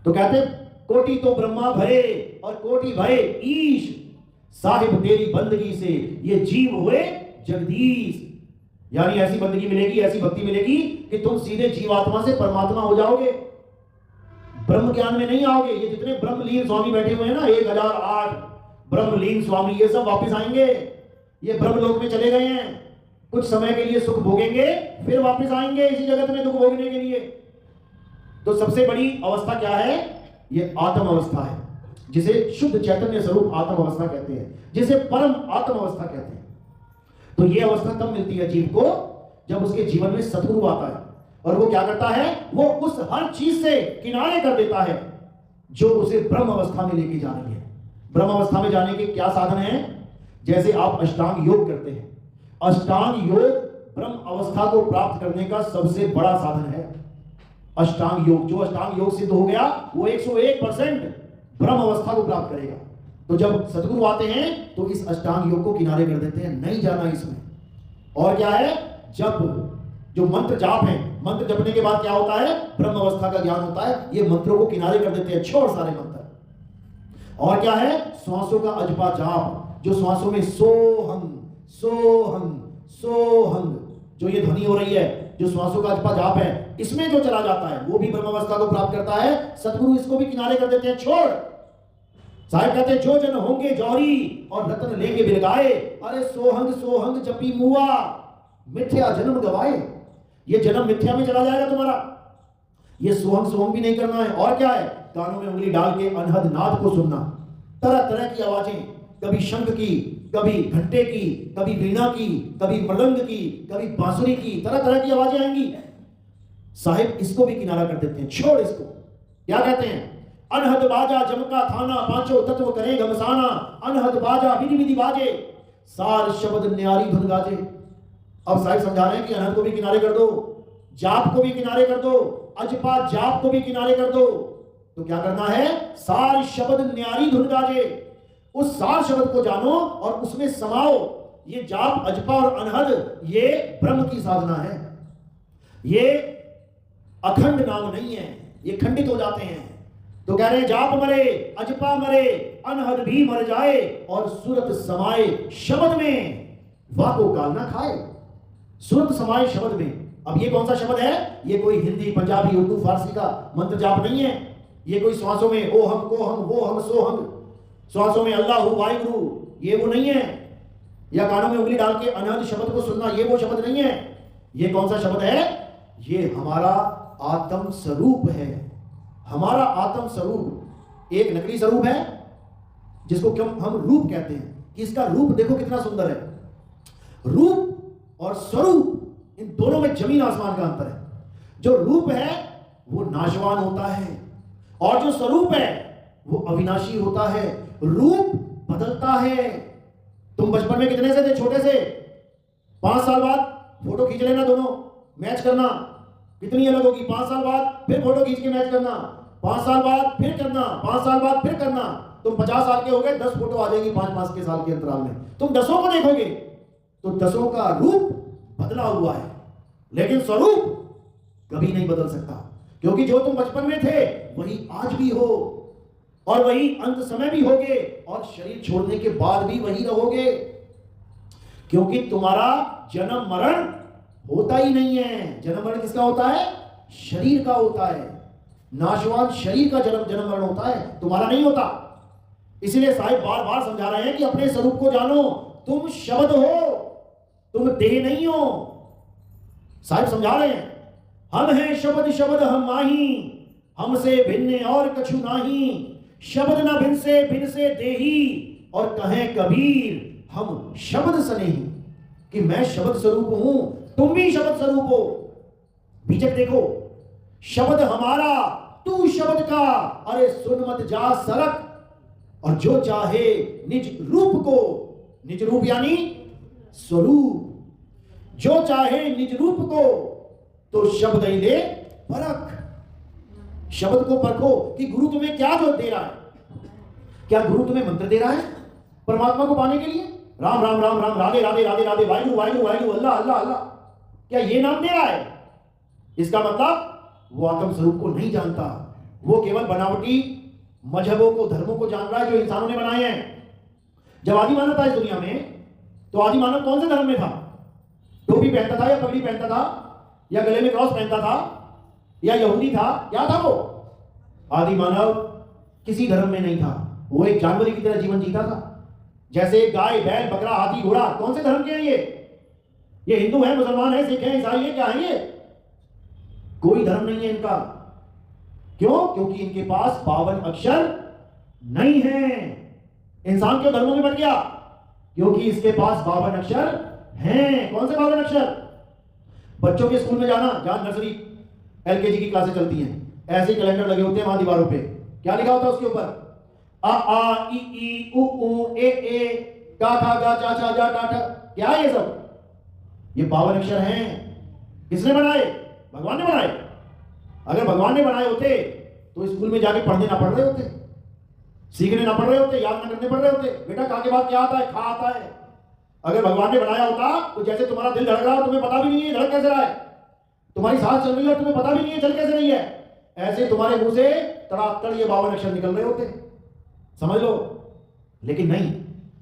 तो कहते कोटि तो ब्रह्मा भये और कोटि भये ईश, साहिब तेरी बंदगी से ये जीव हुए जगदीश। यानी ऐसी बंदगी मिलेगी, ऐसी भक्ति मिलेगी कि तुम सीधे जीवात्मा से परमात्मा हो जाओगे, ब्रह्म ज्ञान में नहीं आओगे। ये जितने ब्रह्मलीन स्वामी बैठे हुए हैं ना, 1008 ब्रह्मलीन स्वामी, ये सब वापस आएंगे। ये ब्रह्मलोक में चले गए हैं, कुछ समय के लिए सुख भोगेंगे, फिर वापस आएंगे इसी जगत में दुख भोगने के लिए। तो सबसे बड़ी अवस्था क्या है? ये आत्म अवस्था है, जिसे शुद्ध चैतन्य स्वरूप आत्म अवस्था कहते हैं, जिसे परम आत्म अवस्था कहते हैं। तो ये अवस्था तब मिलती है जीव को जब उसके जीवन में सद्गुरु आता है। और वो क्या करता है? वो उस हर चीज से किनारे कर देता है जो उसे ब्रह्म अवस्था में लेके जा रही है। ब्रह्म अवस्था में जाने के क्या साधन हैं? जैसे आप अष्टांग योग करते हैं, अष्टांग योग ब्रह्म अवस्था को प्राप्त करने का सबसे बड़ा साधन है। अष्टांग योग, जो अष्टांग योग सिद्ध हो गया वो 101% ब्रह्म अवस्था को प्राप्त करेगा। तो जब सद्गुरु आते हैं तो इस अष्टांग योग को किनारे कर देते हैं, नहीं जाना इसमें। और क्या है? जब जो मंत्र जाप है, मंत्र जपने के बाद क्या होता है? ब्रह्म अवस्था का ज्ञान होता है। ये मंत्रों को किनारे कर देते हैं, छोड़ सारे मंत्र। और क्या है? श्वासों का अजपा जाप, जो श्वासों में सोहम सोहम सोहम जो ये ध्वनि हो रही है, जो श्वासों का अजपा जाप है, इसमें जो चला जाता है वो भी ब्रह्म अवस्था को प्राप्त करता है। सद्गुरु इसको भी किनारे कर देते हैं, छोड़। साहिब कहते हैं जो जन होंगे जौरी और रतन लेंगे बिलगाए, अरे सोहंग सोहंग जपी मुआ मिथ्या जन्म गवाए। ये जन्म मिथ्या में चला जाएगा तुम्हारा। ये सोहंग सोहंग भी नहीं करना है। और क्या है? कानों में उंगली डाल के अनहद नाद को सुनना, तरह तरह की आवाजें, कभी शंख की, कभी घंटे की, कभी वीणा की, कभी मृदंग की, कभी बांसुरी की, तरह तरह की आवाजें आएंगी। साहिब इसको भी किनारा कर देते हैं, छोड़ इसको। क्या कहते हैं? अनहद बाजा जमका थाना, पांचों तत्व करे घमसाना। अनहद बाजा विधि विधि बाजे, सार शब्द न्यारी धुन गाजे। अब साहिब समझा रहे हैं कि अनहद को भी किनारे कर दो, जाप को भी किनारे कर दो, अजपा जाप को भी किनारे कर दो। तो क्या करना है? सार शब्द न्यारी धुन गाजे। उस सार शब्द को जानो और उसमें समाओ। ये जाप, अजपा और अनहद ये ब्रह्म की साधना है। ये अखंड नाम नहीं है, ये खंडित हो जाते हैं। तो कह रहे हैं जाप मरे, अजपा मरे, अनहद भी मर जाए और सूरत समाए शब्द में, वाको काल ना खाए। सूरत समाए शब्द में। अब ये कौन सा शब्द है? ये कोई हिंदी, पंजाबी, उर्दू, फारसी का मंत्र जाप नहीं है। ये कोई श्वासों में ओ हम, को हम, वो हम, सो हम, श्वासों में अल्लाह वाहिगुरु, ये वो नहीं है। या कानों में उंगली डाल के अनहद शब्द को सुनना, ये वो शब्द नहीं है। ये कौन सा शब्द है? ये हमारा आत्म स्वरूप है। हमारा आत्म स्वरूप एक नकली स्वरूप है जिसको क्यों हम रूप कहते हैं कि इसका रूप देखो कितना सुंदर है। रूप और स्वरूप, इन दोनों में जमीन आसमान का अंतर है। जो रूप है वो नाशवान होता है और जो स्वरूप है वो अविनाशी होता है। रूप बदलता है। तुम बचपन में कितने से थे? छोटे से। 5 साल बाद फोटो खींच लेना, दोनों मैच करना, कितनी अलग होगी। 5 साल बाद फिर फोटो खींच के मैच करना, 5 साल बाद फिर करना, 5 साल बाद फिर करना। तुम 50 साल के हो गए, 10 फोटो आ जाएगी 5-5 के साल के अंतराल में। तुम 10 को देखोगे तो 10 का रूप बदला हुआ है, लेकिन स्वरूप कभी नहीं बदल सकता, क्योंकि जो तुम बचपन में थे वही आज भी हो और वही अंत समय भी होगे और शरीर छोड़ने के बाद भी वही रहोगे, क्योंकि तुम्हारा जन्म मरण होता ही नहीं है। जन्म मरण किसका होता है? शरीर का होता है। नाशवान शरीर का जन्म मरण होता है, तुम्हारा नहीं होता। इसलिए साहिब बार बार समझा रहे हैं कि अपने स्वरूप को जानो। तुम शब्द हो, तुम देह नहीं हो। साहिब समझा रहे हैं हम हैं शब्द, शब्द हम माही, हमसे भिन्न और कछु नाही। शब्द न भिन्न से देही, और कहें कबीर हम शब्द सने ही, कि मैं शब्द स्वरूप हूं, तुम भी शब्द स्वरूप हो। बीजक देखो, शब्द हमारा तू शब्द का, अरे सुन मत जा सरक। और जो चाहे निज रूप को, निज रूप यानी स्वरूप, जो चाहे निज रूप को तो शब्द ही ले परख। शब्द को परखो कि गुरु तुम्हें क्या जो दे रहा है। क्या गुरु तुम्हें मंत्र दे रहा है परमात्मा को पाने के लिए? राम राम राम राम, राधे राधे राधे राधे, वाहिगुरु वाहिगुरु वाहिगुरु, अल्लाह अल्लाह अल्लाह, क्या ये नाम दे रहा है? इसका मतलब वो आत्म स्वरूप को नहीं जानता। वो केवल बनावटी मजहबों को, धर्मों को जान रहा है जो इंसानों ने बनाए हैं। जब आदि मानव था इस दुनिया में, तो आदि मानव कौन से धर्म में था? टोपी पहनता था या पगड़ी पहनता था या गले में क्रॉस पहनता था या यहूदी था? क्या था वो? आदि मानव किसी धर्म में नहीं था। वो एक जानवर की तरह जीवन जीता था। जैसे गाय, बैल, बकरा, हाथी, घोड़ा, कौन से धर्म के हैं ये हिंदू है, मुसलमान है, सिख है, ईसाई है, क्या है ये? कोई धर्म नहीं है इनका। क्यों? क्योंकि इनके पास 52 अक्षर नहीं है। इंसान क्यों धर्मों में बन गया? क्योंकि इसके पास 52 अक्षर हैं। कौन से 52 अक्षर? बच्चों के स्कूल में जाना, जहां नर्सरी LKG की क्लासें चलती हैं, ऐसे कैलेंडर लगे होते हैं वहां दीवारों पे। क्या लिखा होता है उसके ऊपर? अ आ इ ई उ ऊ ए ए का खा गा चा छा जा टा ठा। क्या है ये सब? ये 52 अक्षर हैं। किसने बनाए? भगवान ने बनाए। अगर भगवान ने बनाए होते तो स्कूल में जाके पढ़ने ना पढ़ रहे होते, सीखने ना पढ़ रहे होते, याद ना करने पढ़ रहे होते। बेटा का के बाद क्या आता है? खा आता है। अगर भगवान ने बनाया होता तो जैसे तुम्हारा दिल धड़क रहा हो, तुम्हें पता भी नहीं है धड़क कैसे रहा है, तुम्हारी सांस चल रही है, तुम्हें पता भी नहीं है चल कैसे रही है, ऐसे तुम्हारे मुंह से तड़ातड़ ये 52 अक्षर निकल रहे होते, समझ लो। लेकिन नहीं,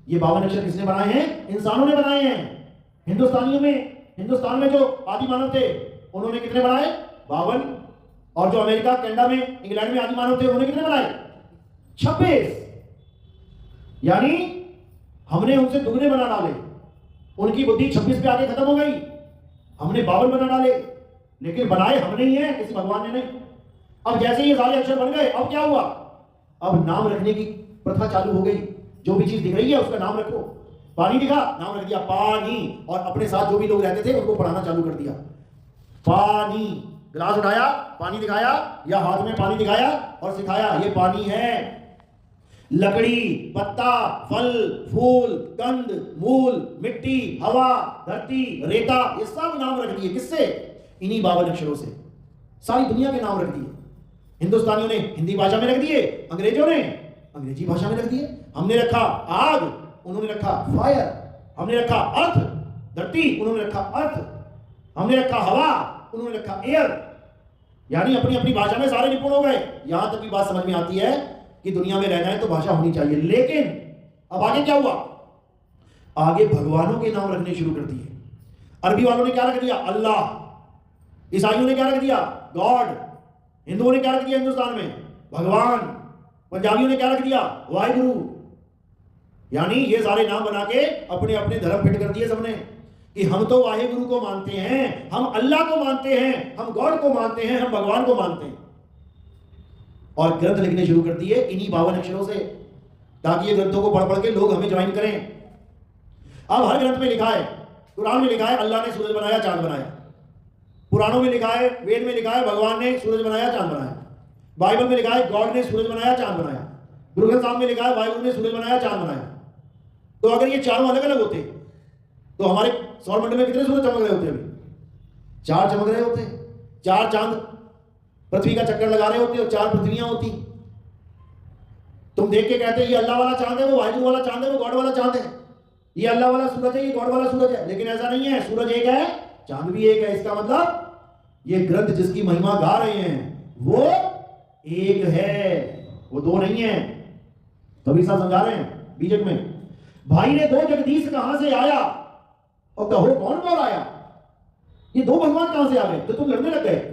ये 52 अक्षर किसने बनाए हैं? इंसानों ने बनाए हैं। हिंदुस्तान में जो आदि मानव थे उन्होंने कितने बनाए? 52। और जो अमेरिका, कनाडा में, इंग्लैंड में आदि मानव थे उन्होंने कितने बनाए? 26। यानी हमने उनसे दुगने बना डाले। उनकी बुद्धि 26 पे आके खत्म हो गई, हमने 52 बना डाले। लेकिन बनाए हमने ही है, किसी भगवान ने नहीं। अब जैसे ये सारे अक्षर बन गए, अब क्या हुआ? अब नाम रखने की प्रथा चालू हो गई। जो भी चीज दिख रही है उसका नाम रखो। पानी दिखा, नाम रख दिया पानी, और अपने साथ जो भी लोग रहते थे उनको पढ़ाना चालू कर दिया पानी। गिलास उठाया, पानी दिखाया, या हाथ में पानी दिखाया और सिखाया ये पानी है। लकड़ी, पत्ता, फल, फूल, कंद, मूल, मिट्टी, हवा, धरती, रेता, ये सब नाम रख दिए। किससे? इन्हीं 52 अक्षरों से सारी दुनिया के नाम रख दिए। हिंदुस्तानियों ने हिंदी भाषा में रख दिए, अंग्रेजों ने अंग्रेजी भाषा में रख दिए। हमने रखा आग, उन्होंने रखा फायर। हमने रखा अर्थ, धरती, उन्होंने रखा अर्थ। हमने रखा हवा, उन्होंने रखा एयर। यानी अपनी अपनी भाषा में सारे निपुण हो गए। यहां तक की बात समझ में आती है कि दुनिया में रहना है तो भाषा होनी चाहिए। लेकिन अब आगे क्या हुआ? आगे भगवानों के नाम रखने शुरू कर दिए। अरबी वालों ने क्या रख दिया? अल्लाह। ईसाइयों ने क्या रख दिया? गॉड। हिंदुओं ने क्या रख दिया हिंदुस्तान में? भगवान। पंजाबियों ने क्या रख दिया? वाहिगुरु। यानी ये सारे नाम बना के अपने अपने धर्म फिट कर दिए सबने कि हम तो वाहिगुरु को मानते हैं, हम अल्लाह को मानते हैं, हम गॉड को मानते हैं, हम भगवान को मानते हैं। और ग्रंथ लिखने शुरू कर दिए इन्हीं 52 अक्षरों से, ताकि ये ग्रंथों को पढ़ पढ़ के लोग हमें ज्वाइन करें। अब हर ग्रंथ में लिखा है, कुरान में लिखा है अल्लाह ने सूरज बनाया, चांद बनाया। पुराणों में लिखा है, वेद में लिखा है भगवान ने सूरज बनाया, चांद बनाया। बाइबल में लिखा है गॉड ने सूरज बनाया, चांद बनाया। गुरु ग्रंथ साहब में लिखा है वाहिगुरु ने सूरज बनाया, चांद बनाया। तो अगर ये चारों अलग अलग होते तो हमारे सौरमंडल में कितने सूरज चमक रहे होते? अभी 4 चमक रहे होते। 4 चांद पृथ्वी का चक्कर लगा रहे होते और 4 पृथ्वियां होती। तुम देख के कहते ये अल्लाह वाला चांद है, वो वाहिगुरु वाला चांद है, वो गॉड वाला चांद है। ये अल्लाह वाला सूरज है, ये गॉड वाला सूरज है। लेकिन ऐसा नहीं है, सूरज एक है, चांद भी एक है। इसका मतलब ये ग्रंथ जिसकी महिमा गा रहे हैं वो एक है, वो 2 नहीं है। कबीर साहब समझा रहे हैं बीजक में, भाई ने 2 जगदीश कहां से आया और कहो कौन बोल आया। ये 2 भगवान कहां से आ गए? तो तुम लड़ने लग गए।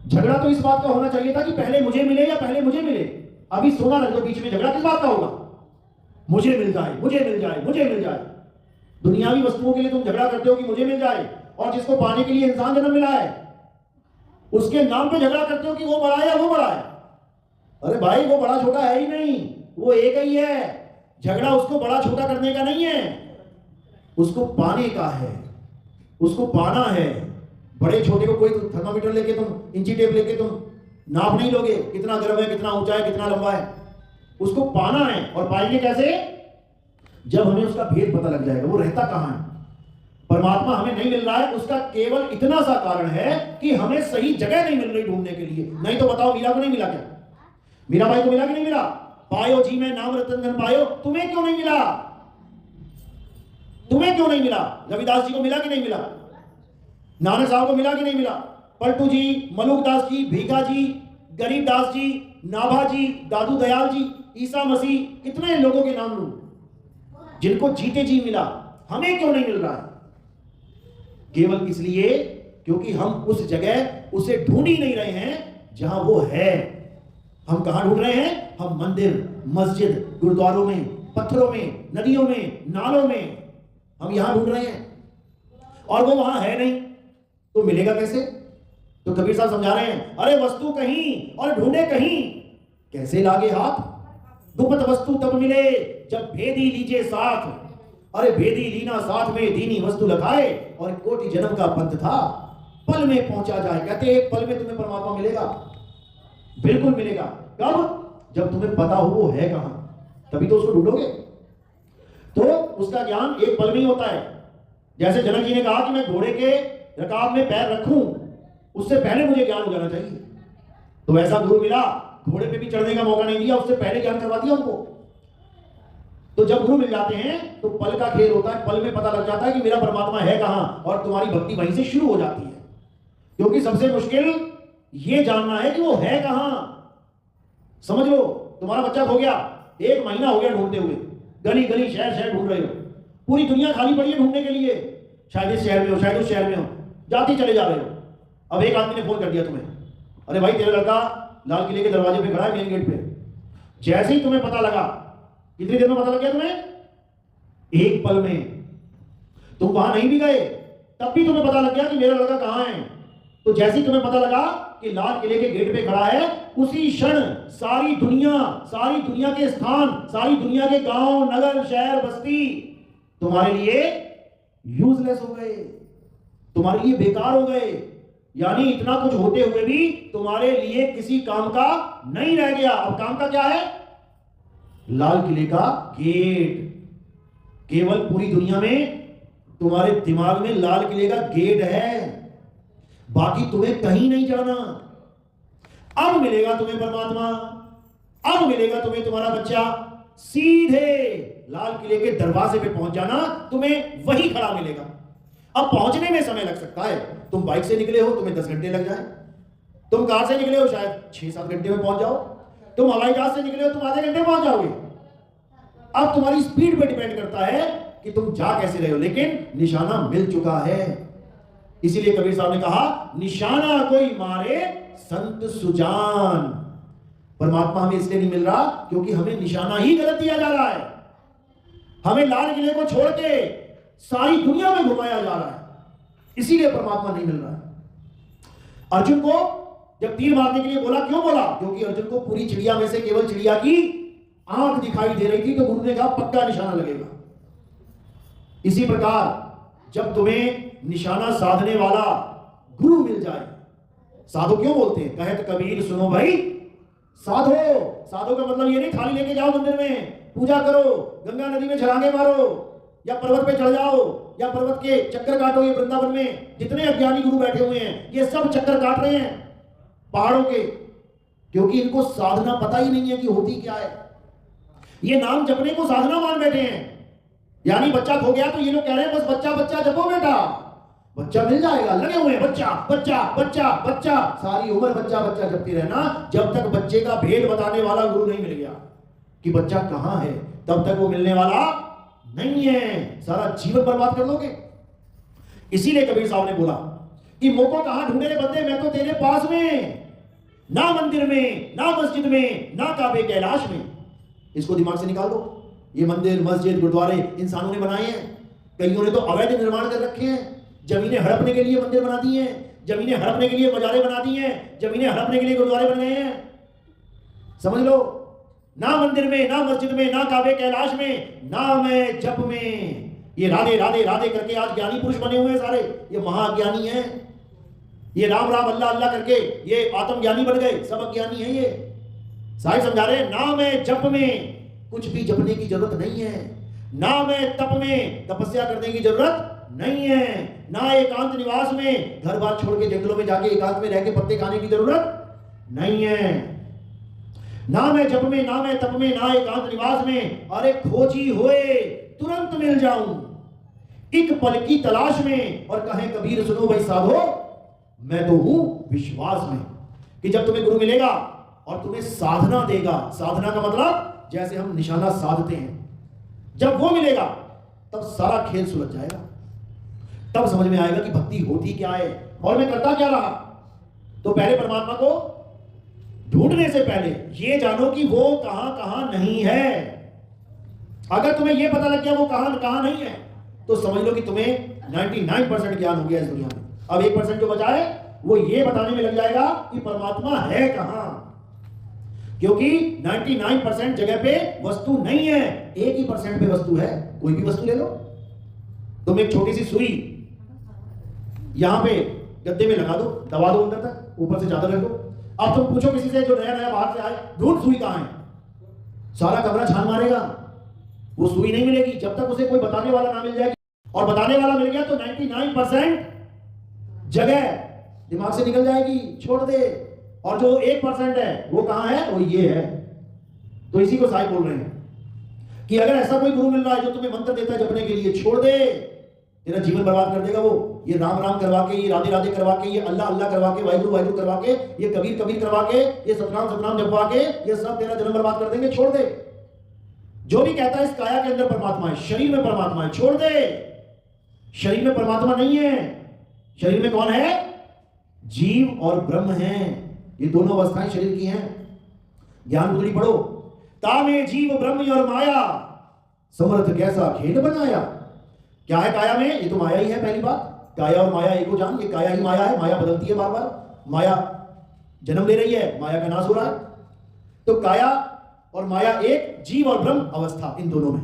झगड़ा तो इस बात का होना चाहिए था कि पहले मुझे मिले या पहले मुझे मिले। अभी सोना रख दो बीच में, झगड़ा किस बात का होगा? मुझे मिल जाए, मुझे मिल जाए, मुझे मिल जाए। दुनियावी वस्तुओं के लिए तुम झगड़ा करते हो कि मुझे मिल जाए, और जिसको पाने के लिए इंसान जन्म मिला है उसके नाम पे झगड़ा करते हो कि वो बड़ा है या वो बड़ा है। अरे भाई वो बड़ा छोटा है ही नहीं, वो एक ही है। झगड़ा उसको बड़ा छोटा करने का नहीं है, उसको पाने का है, उसको पाना है। बड़े छोटे को कोई थर्मामीटर लेके तुम, इंची टेप लेके तुम नाप नहीं लोगे कितना गर्म है, कितना ऊंचा है, कितना लंबा है। उसको पाना है। और पाएंगे कैसे? जब हमें उसका भेद पता लग जाएगा, वो रहता कहां है। परमात्मा हमें नहीं मिल रहा है, उसका केवल इतना सा कारण है कि हमें सही जगह नहीं मिल रही ढूंढने के लिए। नहीं तो बताओ मीरा को नहीं मिला क्या? मीरा भाई को मिला कि नहीं मिला? पायो जी में नाम रतन धन पायो। तुम्हें क्यों नहीं मिला? तुम्हें क्यों नहीं मिला? रविदास जी को मिला कि नहीं मिला? नानक साहब को मिला कि नहीं मिला? पलटू जी, मलुक दास जी, भीखा जी, गरीब दास जी, नाभा जी, दादू दयाल जी, ईसा मसीह, कितने लोगों के नाम लूं जिनको जीते जी मिला। हमें क्यों नहीं मिल रहा है? केवल इसलिए क्योंकि हम उस जगह उसे ढूंढ ही नहीं रहे हैं जहां वो है। हम कहां ढूंढ रहे हैं? हम मंदिर, मस्जिद, गुरुद्वारों में, पत्थरों में, नदियों में, नालों में, हम यहां ढूंढ रहे हैं और वो वहां है नहीं, तो मिलेगा कैसे? तो कबीर साहब समझा रहे हैं, अरे वस्तु कहीं और ढूंढे कहीं, कैसे लागे हाथ। दुपत वस्तु तब मिले जब भेदी लीजे साथ। अरे भेदी लीना साथ में दीनी वस्तु लगाए, और कोटि जन्म का पंथ था पल में पहुंचा जाए। कहते एक पल में तुम्हें परमात्मा मिलेगा, बिल्कुल मिलेगा। कब? जब तुम्हें पता हो वो है कहां, तभी तो उसको ढूंढोगे। तो उसका ज्ञान एक पल में ही होता है। जैसे जनक जी ने कहा कि मैं घोड़े के रकाब में पैर रखूं, उससे पहले मुझे ज्ञान हो जाना चाहिए। तो वैसा गुरु मिला, घोड़े पे भी चढ़ने का मौका नहीं दिया, उससे पहले ज्ञान करवा दिया उनको। तो जब गुरु मिल जाते हैं तो पल का खेल होता है, पल में पता लग जाता है कि मेरा परमात्मा है कहां, और तुम्हारी भक्ति वहीं से शुरू हो जाती है। क्योंकि सबसे मुश्किल ये जानना है कि वो है कहां। समझ लो, तुम्हारा बच्चा खो गया, 1 महीना हो गया ढूंढते हुए, गली गली शहर शहर ढूंढ रहे हो, पूरी दुनिया खाली पड़ी है ढूंढने के लिए। शायद इस शहर में हो, शायद उस शहर में हो, जाते चले जा रहे हो। अब एक आदमी ने फोन कर दिया तुम्हें, अरे भाई तेरा लड़का लाल किले के दरवाजे पे खड़ा है, मेन गेट पे। जैसे ही तुम्हें पता लगा, कितनी देर में पता लग गया तुम्हें? 1 पल में। तुम वहां नहीं भी गए तब भी तुम्हें पता लग गया कि मेरा लड़का कहां है। तो जैसे ही तुम्हें पता लगा कि लाल किले के गेट पे खड़ा है, उसी क्षण सारी दुनिया के स्थान, सारी दुनिया के गांव, नगर, शहर, बस्ती तुम्हारे लिए यूजलेस हो गए, तुम्हारे लिए बेकार हो गए। यानी इतना कुछ होते हुए भी तुम्हारे लिए किसी काम का नहीं रह गया। अब काम का क्या है? लाल किले का गेट। केवल पूरी दुनिया में तुम्हारे दिमाग में लाल किले का गेट है, बाकी तुम्हें कहीं नहीं जाना। अब मिलेगा तुम्हें परमात्मा, अब मिलेगा तुम्हें तुम्हारा बच्चा। सीधे लाल किले के दरवाजे पे पहुंच जाना, तुम्हें वही खड़ा मिलेगा। अब पहुंचने में समय लग सकता है। तुम बाइक से निकले हो, तुम्हें 10 घंटे लग जाए। तुम कार से निकले हो, शायद 6-7 घंटे में पहुंच जाओ। तुम हवाई जहाज से निकले हो, तुम आधे घंटे में पहुंच जाओगे। अब तुम्हारी स्पीड पे डिपेंड करता है कि तुम जा कैसे रहे हो, लेकिन निशाना मिल चुका है। इसीलिए कबीर साहब ने कहा, निशाना कोई मारे संत सुजान। परमात्मा हमें इसलिए नहीं मिल रहा क्योंकि हमें निशाना ही गलत दिया जा रहा है। हमें लाल किले को छोड़ के सारी दुनिया में घुमाया जा रहा है, इसीलिए परमात्मा नहीं मिल रहा है। अर्जुन को जब तीर मारने के लिए बोला, क्यों बोला? क्योंकि अर्जुन को पूरी चिड़िया में से केवल चिड़िया की आंख दिखाई दे रही थी, तो गुरु ने कहा पक्का निशाना लगेगा। इसी प्रकार जब तुम्हें निशाना साधने वाला गुरु मिल जाए, साधो क्यों बोलते हैं? कहत कबीर सुनो भाई साधो। साधो का मतलब ये नहीं खाली लेके जाओ मंदिर में पूजा करो, गंगा नदी में छलांगे मारो, या पर्वत पे चढ़ जाओ, या पर्वत के चक्कर काटो। ये वृंदावन में जितने अज्ञानी गुरु बैठे हुए हैं, ये सब चक्कर काट रहे हैं पहाड़ों के, क्योंकि इनको साधना पता ही नहीं है कि होती क्या है। ये नाम जपने को साधना मान बैठे हैं। यानी बच्चा खो गया तो ये लोग कह रहे हैं बस बच्चा बच्चा जपो बेटा, बच्चा मिल जाएगा। लगे हुए हैं बच्चा बच्चा बच्चा बच्चा, सारी उम्र बच्चा बच्चा जपती रहना, जब तक बच्चे का भेद बताने वाला गुरु नहीं मिल गया कि बच्चा कहां है, तब तक वो मिलने वाला नहीं है। सारा जीवन बर्बाद कर लोगे। इसीलिए कबीर साहब ने बोला कि मोको कहां ढूंढे रे बंदे, मैं तो तेरे पास में, ना मंदिर में, ना मस्जिद में, ना काबे कैलाश में। इसको दिमाग से निकाल दो। ये मंदिर मस्जिद गुरुद्वारे इंसानों ने बनाए हैं। कईयों ने तो अवैध निर्माण कर रखे हैं। जमीनें हड़पने के लिए मंदिर बना दी हैं, जमीनें हड़पने के लिए मजारे बना दी हैं, जमीनें हड़पने के लिए गुरुद्वारे बन गए हैं। समझ लो, ना मंदिर में, ना मस्जिद में, ना काबे कैलाश में, नाम है जप में। ये राधे राधे राधे करके आज ज्ञानी पुरुष बने हुए हैं सारे, ये महाज्ञानी हैं। ये राम राम अल्लाह अल्लाह करके ये आत्मज्ञानी बन गए, सब अज्ञानी है। ये साहिब समझा रहे, नाम है जप में कुछ भी जपने की जरूरत नहीं है, नाम है तप में तपस्या करने की जरूरत नहीं है, ना एकांत निवास में घर बार छोड़ के जंगलों में जाके एकांत में रह के पत्ते खाने की जरूरत नहीं है। नाम है जप में, नाम है तप में, ना एकांत निवास में। अरे खोजी होए तुरंत मिल जाऊं, एक पल की तलाश में। और कहे कबीर सुनो भाई साधो, मैं तो हूं विश्वास में कि जब तुम्हें गुरु मिलेगा और तुम्हें साधना देगा। साधना का मतलब जैसे हम निशाना साधते हैं, जब वो मिलेगा तब सारा खेल सुलझ जाएगा। तब समझ में आएगा कि भक्ति होती क्या है और मैं करता क्या रहा। तो पहले परमात्मा को ढूंढने से पहले ये जानो कि वो कहां कहां नहीं है। अगर तुम्हें ये पता लग गया वो कहां कहां नहीं है, तो समझ लो कि तुम्हें 99% ज्ञान हो गया इस दुनिया में। अब 1% जो बचा है वो ये बताने में लग जाएगा कि परमात्मा है कहां, क्योंकि 99% जगह पे वस्तु नहीं है, 1% पे वस्तु है। कोई भी वस्तु ले लो, तुम एक छोटी सी सुई यहां पे गद्दे में लगा दो, दबा दो अंदर तक, ऊपर से चादर रख दो। अब तुम पूछो किसी से जो नया नया बाहर से आए, ढूंढ सुई कहां है, सारा कमरा छान मारेगा, वो सुई नहीं मिलेगी जब तक उसे कोई बताने वाला ना मिल जाए। और बताने वाला मिल गया तो 99% जगह दिमाग से निकल जाएगी, छोड़ दे। और जो 1% है वो कहां है, वो ये है। तो इसी को साहिब बोल रहे हैं कि अगर ऐसा कोई गुरु मिल रहा है जो तुम्हें मंत्र देता है जपने के लिए, छोड़ दे, तेरा जीवन बर्बाद कर देगा वो। ये राम राम करवा के, ये राधे राधे करवा के, ये अल्लाह अल्लाह करवा के, वाहिगुरु वाहिगुरु करवा के, ये कबीर कबीर करवा के, ये सतनाम सतनाम जपवा के, ये सब तेरा जन्म बर्बाद कर देंगे। छोड़ दे। जो भी कहता है इस काया के अंदर परमात्मा है, शरीर में परमात्मा है, छोड़ दे। शरीर में परमात्मा नहीं है। शरीर में कौन है? जीव और ब्रह्म है। ये दोनों अवस्थाएं शरीर की हैं। ज्ञान कुंडली पढ़ो, तामे जीव ब्रह्म और माया समर्थ कैसा खेल बनाया। क्या है काया में? ये तो माया ही है। पहली बात, काया और माया एक हो जान, ये काया ही माया है। माया बदलती है बार बार, माया जन्म ले रही है, माया का नाश हो रहा है। तो काया और माया एक, जीव और ब्रह्म अवस्था, इन दोनों में।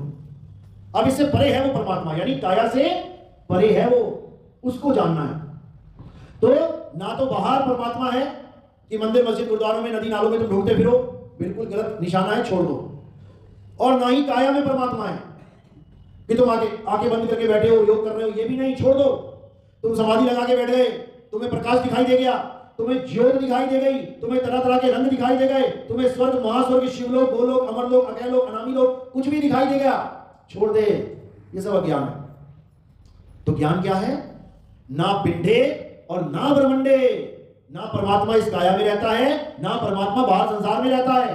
अब इससे परे है वो परमात्मा, यानी काया से परे है वो, उसको जानना है। तो ना तो बाहर परमात्मा है कि मंदिर मस्जिद गुरुद्वारों में नदी नालों में तुम ढूंढते फिरो, बिल्कुल गलत निशाना है, छोड़ दो। और ना ही काया में परमात्मा है कि तुम आके बंद करके बैठे हो, योग कर रहे हो, ये भी नहीं, छोड़ दो। तुम समाधि लगा के बैठ गए, तुम्हें प्रकाश दिखाई दे गया, तुम्हें ज्योत दिखाई दे गई, तुम्हें तरह तरह के रंग दिखाई दे गए, तुम्हें स्वर्ग महास्वर्ग शिवलोक गोलोक अमरलोक अकैलोक अनामी लोक कुछ भी दिखाई दे गया, छोड़ दे, ये सब अज्ञान है। तो ज्ञान क्या है? ना पिंडे और ना ब्रह्मंडे, ना परमात्मा इस काया में रहता है, ना परमात्मा बाहर संसार में रहता है।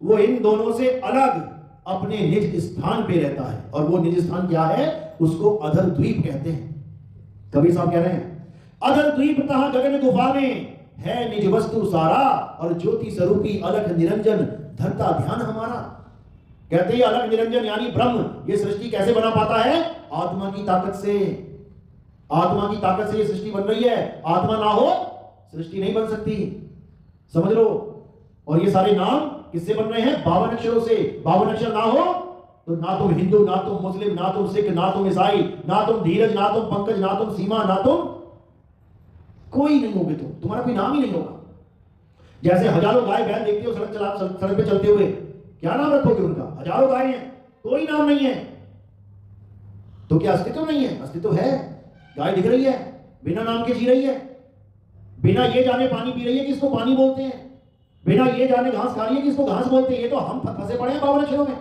वो इन दोनों से अलग अपने निज स्थान पे रहता है, और वो निज स्थान क्या है? उसको अधर द्वीप कहते हैं। कबीर साहब कह रहे हैं, अधर द्वीप तहां गगन गुफा में है निज वस्तु सारा, और ज्योति स्वरूपी अलख निरंजन धरता ध्यान हमारा। कहते हैं अलख निरंजन यानी ब्रह्म ये सृष्टि कैसे बना पाता है? आत्मा की ताकत से। आत्मा की ताकत से ये सृष्टि बन रही है, आत्मा ना हो सृष्टि नहीं बन सकती, समझ लो। और ये सारे नाम किससे बन रहे हैं? 52 अक्षरों से। 52 अक्षर ना हो तो ना तुम हिंदू, ना तुम मुस्लिम, ना तुम सिख, ना तुम ईसाई, ना तुम धीरज, ना तुम पंकज, ना तुम सीमा, ना तुम कोई नहीं होगे, तुम्हारा कोई नाम ही नहीं होगा। जैसे हजारों गाय बैल देखते हो सड़क पे चलते हुए, क्या नाम रखोगे उनका? हजारों गाय हैं, कोई नाम नहीं है, तो क्या अस्तित्व नहीं है? अस्तित्व है। गाय दिख रही है, बिना नाम के जी रही है, बिना ये जाने पानी पी रही है कि इसको पानी बोलते हैं, बिना ये जाने घास खा रही है कि इसको घास बोलते हैं। ये तो हम फंसे पड़े हैं 52 अक्षरों में।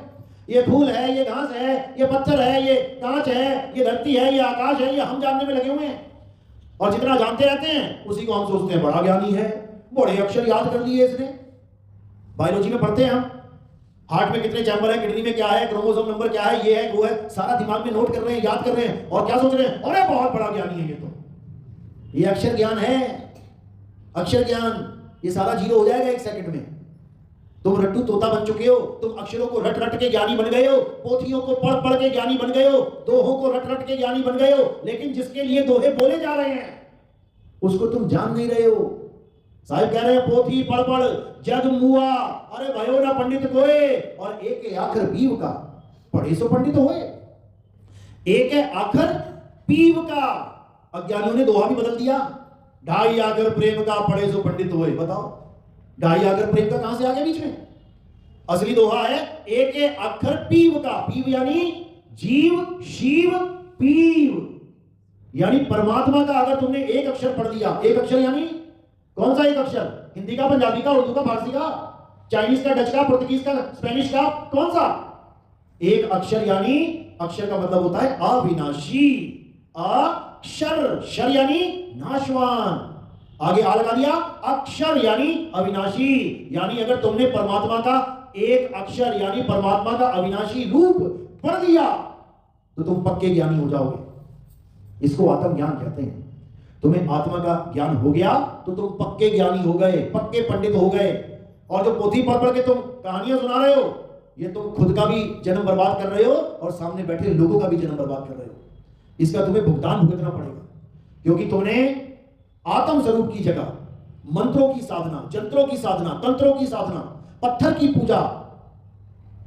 ये फूल है, ये घास है, ये पत्थर है, ये कांच है, ये धरती है, ये आकाश है, ये हम जानने में लगे हुए हैं। और जितना जानते रहते हैं उसी को हम सोचते हैं बड़ा ज्ञानी है, बड़े अक्षर याद कर लिए इसने। बायोलॉजी में पढ़ते हैं हम, हार्ट में कितने चैम्बर है, किडनी में क्या है, क्रोमोसोम नंबर क्या है, ये है वो है, सारा दिमाग में नोट कर रहे हैं, याद कर रहे हैं, और क्या सोच रहे हैं? अरे बहुत बड़ा ज्ञानी है ये तो। ये अक्षर ज्ञान है, अक्षर ज्ञान। ये सारा जीरो हो जाएगा 1 सेकंड में। तुम रट्टू तोता बन चुके हो, तुम अक्षरों को रट रट के ज्ञानी बन गए हो, पोथियों को पढ़ पढ़ के ज्ञानी बन गए हो, दोहों को रट रट के ज्ञानी बन गए हो, लेकिन जिसके लिए दोहे बोले जा रहे हैं उसको तुम जान नहीं रहे हो। साहिब कह रहे हैं पोथी पढ़ पढ़ जग मुआ, अरे भयो ना पंडित कोए, और एक आखर पीव का, पढ़े सो पंडित होए, एक है आखर पीव का। अज्ञानियों ने दोहा भी बदल दिया, ढाई आकर प्रेम का, पढ़े सो पंडित होए। बताओ ढाई आकर प्रेम का कहां से आ गया बीच में? असली दोहा है एक अक्षर पीव का। पीव यानी जीव, शिव, पीव यानी परमात्मा का। अगर तुमने एक अक्षर पढ़ दिया, एक अक्षर यानी कौन सा एक अक्षर? हिंदी का, पंजाबी का, उर्दू का, फारसी का, चाइनीज का, डच का, पुर्तगीज का, स्पेनिश का, कौन सा? एक अक्षर यानी, अक्षर का मतलब होता है अविनाशी। अक्षर, शर यानी नाशवान, आगे आ लगा दिया, अक्षर यानी अविनाशी। यानी अगर तुमने परमात्मा का एक अक्षर यानी परमात्मा का अविनाशी रूप पढ़ दिया तो तुम पक्के ज्ञानी हो जाओगे। इसको आत्मज्ञान कहते हैं। तुम्हें आत्मा का ज्ञान हो गया तो तुम पक्के ज्ञानी हो गए, पक्के पंडित हो गए। और जो पोथी पढ़ पढ़ के तुम कहानियां सुना रहे हो, ये तुम खुद का भी जन्म बर्बाद कर रहे हो और सामने बैठे लोगों का भी जन्म बर्बाद कर रहे हो। इसका तुम्हें भुगतान भुगतना पड़ेगा, क्योंकि तुमने आत्म स्वरूप की जगह मंत्रों की साधना, जंत्रों की साधना, तंत्रों की साधना, पत्थर की पूजा,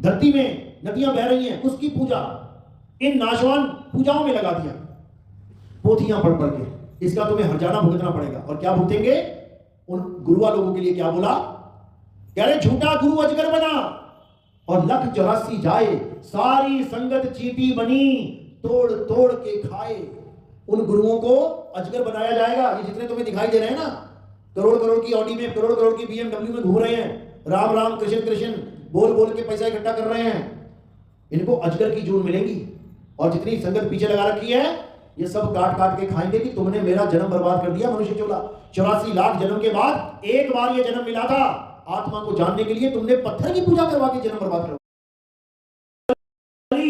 धरती में नदियां बह रही हैं उसकी पूजा, इन नाशवान पूजाओं में लगा दिया पोथियां पढ़ पढ़ के। इसका तुम्हें हर्जाना भुगतना पड़ेगा। और क्या भुगतेंगे? उन गुरुआ लोगों के लिए क्या बोला? कह रहे झूठा गुरु अजगर बना और लख 84 जाए, सारी संगत चींटी बनी, तोड़ तोड़ के खाए। उन गुरुओं को अजगर बनाया जाएगा। ये जितने तुम्हें दिखाई दे रहे हैं ना, करोड़ करोड़ की ऑडी में, करोड़ करोड़ की BMW में घूम रहे हैं, राम राम कृष्ण कृष्ण बोल बोल के पैसा इकट्ठा कर रहे हैं, इनको अजगर की जून मिलेगी। और जितनी संगत पीछे लगा रखी है, ये सब काट काट के खाएंगे कि तुमने मेरा जन्म बर्बाद कर दिया। मनुष्य चोला 84 लाख जन्म के बाद एक बार ये जन्म मिला था आत्मा को जानने के लिए, तुमने पत्थर की पूजा करवा के जन्म बर्बाद कर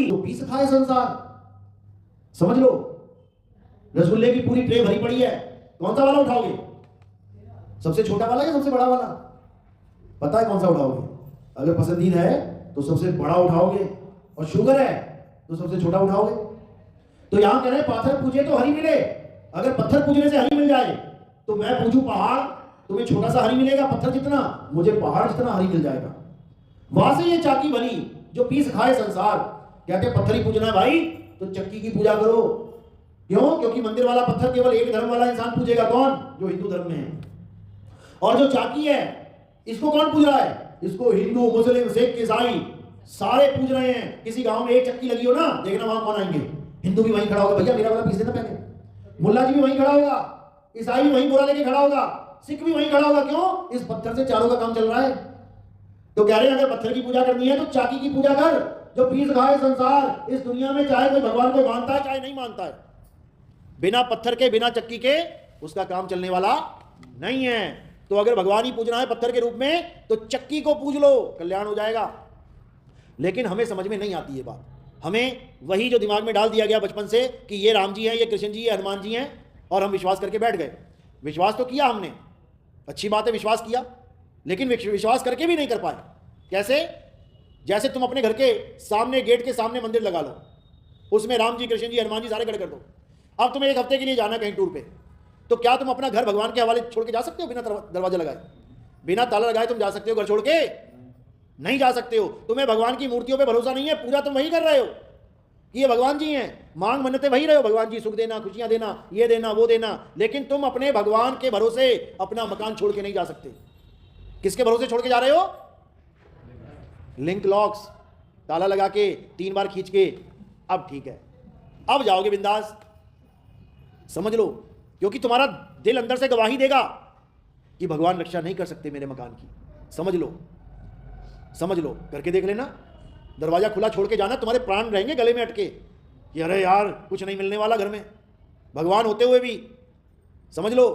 तो पीस खाए संसार। समझ लो, रसगुल्ले की पूरी ट्रे भरी पड़ी है, कौन सा वाला उठाओगे? सबसे छोटा वाला या सबसे बड़ा वाला? पता है कौन सा उठाओगे? अगर पसंदीदा है तो सबसे बड़ा उठाओगे, और शुगर है तो सबसे छोटा उठाओगे। तो यहां कह रहे पाथर पूजे तो हरी मिले। अगर पत्थर पूजने से हरी मिल जाए तो मैं पूजू पहाड़, तुम्हें छोटा सा हरी मिलेगा पत्थर जितना, मुझे पहाड़ जितना हरी मिल जाएगा। वहां से ये चाकी बनी जो पीस खाए संसार। कहते पत्थर ही पूजना है भाई, तो चक्की की पूजा करो। क्यों? क्योंकि मंदिर वाला पत्थर केवल एक धर्म वाला इंसान पूजेगा। कौन? जो हिंदू धर्म में है। और जो चाकी है, इसको कौन पूज रहा है? इसको हिंदू, मुस्लिम, सिख, ईसाई सारे पूज रहे हैं। किसी गांव में एक चक्की लगी हो ना, देखना वहां कौन आएंगे? हिंदू भी वहीं खड़ा होगा, भैया मेरा वाला पीस देना पहले। मुल्ला जी भी वहीं खड़ा होगा, ईसाई भी वहीं बोरा लेके खड़ा होगा, सिख भी वहीं खड़ा होगा। क्यों? इस पत्थर से चारों का काम चल रहा है। तो कह रहे हैं अगर पत्थर की पूजा करनी है तो चाकी की पूजा कर। जो पीस खाए संसार इस दुनिया में, चाहे कोई भगवान को मानता है चाहे नहीं मानता है, बिना पत्थर के, बिना चक्की के उसका काम चलने वाला नहीं है। तो अगर भगवान ही पूजना है पत्थर के रूप में, तो चक्की को पूज लो, कल्याण हो जाएगा। लेकिन हमें समझ में नहीं आती ये बात। हमें वही जो दिमाग में डाल दिया गया बचपन से कि ये राम जी हैं, ये कृष्ण जी, ये हनुमान जी हैं, और हम विश्वास करके बैठ गए। विश्वास तो किया हमने, अच्छी बात है, विश्वास किया, लेकिन विश्वास करके भी नहीं कर पाए। कैसे? जैसे तुम अपने घर के सामने, गेट के सामने मंदिर लगा लो, उसमें राम जी, कृष्ण जी, हनुमान जी सारे खड़े कर दो। अब तुम्हें एक हफ्ते के लिए जाना कहीं टूर पे, तो क्या तुम अपना घर भगवान के हवाले छोड़ के जा सकते हो? बिना दरवाजा लगाए, बिना ताला लगाए तुम जा सकते हो घर छोड़ के? नहीं जा सकते हो। तुम्हें भगवान की मूर्तियों पे भरोसा नहीं है, पूजा तुम वही कर रहे हो कि ये भगवान जी हैं, मांग मन्नतें वही रहे हो, भगवान जी सुख देना, खुशियां देना, ये देना, वो देना। लेकिन तुम अपने भगवान के भरोसे अपना मकान छोड़ के नहीं जा सकते। किसके भरोसे छोड़ के जा रहे हो? लिंक लॉक्स, ताला लगा के 3 बार खींच के, अब ठीक है, अब जाओगे बिंदास। समझ लो, क्योंकि तुम्हारा दिल अंदर से गवाही देगा कि भगवान रक्षा नहीं कर सकते मेरे मकान की। समझ लो, समझ लो, करके देख लेना। दरवाजा खुला छोड़ के जाना, तुम्हारे प्राण रहेंगे गले में अटके कि अरे यार कुछ नहीं मिलने वाला घर में, भगवान होते हुए भी। समझ लो,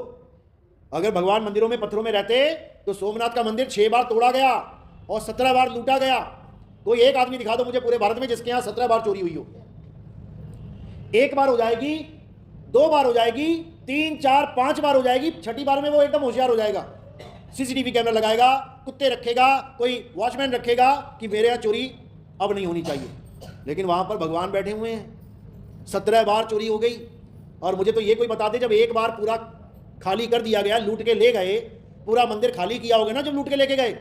अगर भगवान मंदिरों में, पत्थरों में रहते तो सोमनाथ का मंदिर 6 बार तोड़ा गया और 17 बार लूटा गया। कोई एक आदमी दिखा दो मुझे पूरे भारत में जिसके यहां 17 बार चोरी हुई हो। 1 बार हो जाएगी, 2 बार हो जाएगी, 3, 4, 5 बार हो जाएगी, 6ठी बार में वो एकदम होशियार हो जाएगा। सीसीटीवी कैमरा लगाएगा, कुत्ते रखेगा, कोई वॉचमैन रखेगा कि मेरे यहाँ चोरी अब नहीं होनी चाहिए। लेकिन वहां पर भगवान बैठे हुए हैं, 17 बार चोरी हो गई। और मुझे तो ये कोई बता दे, जब 1 बार पूरा खाली कर दिया गया, लूट के ले गए, पूरा मंदिर खाली किया होगा ना जब लूट के लेके गए,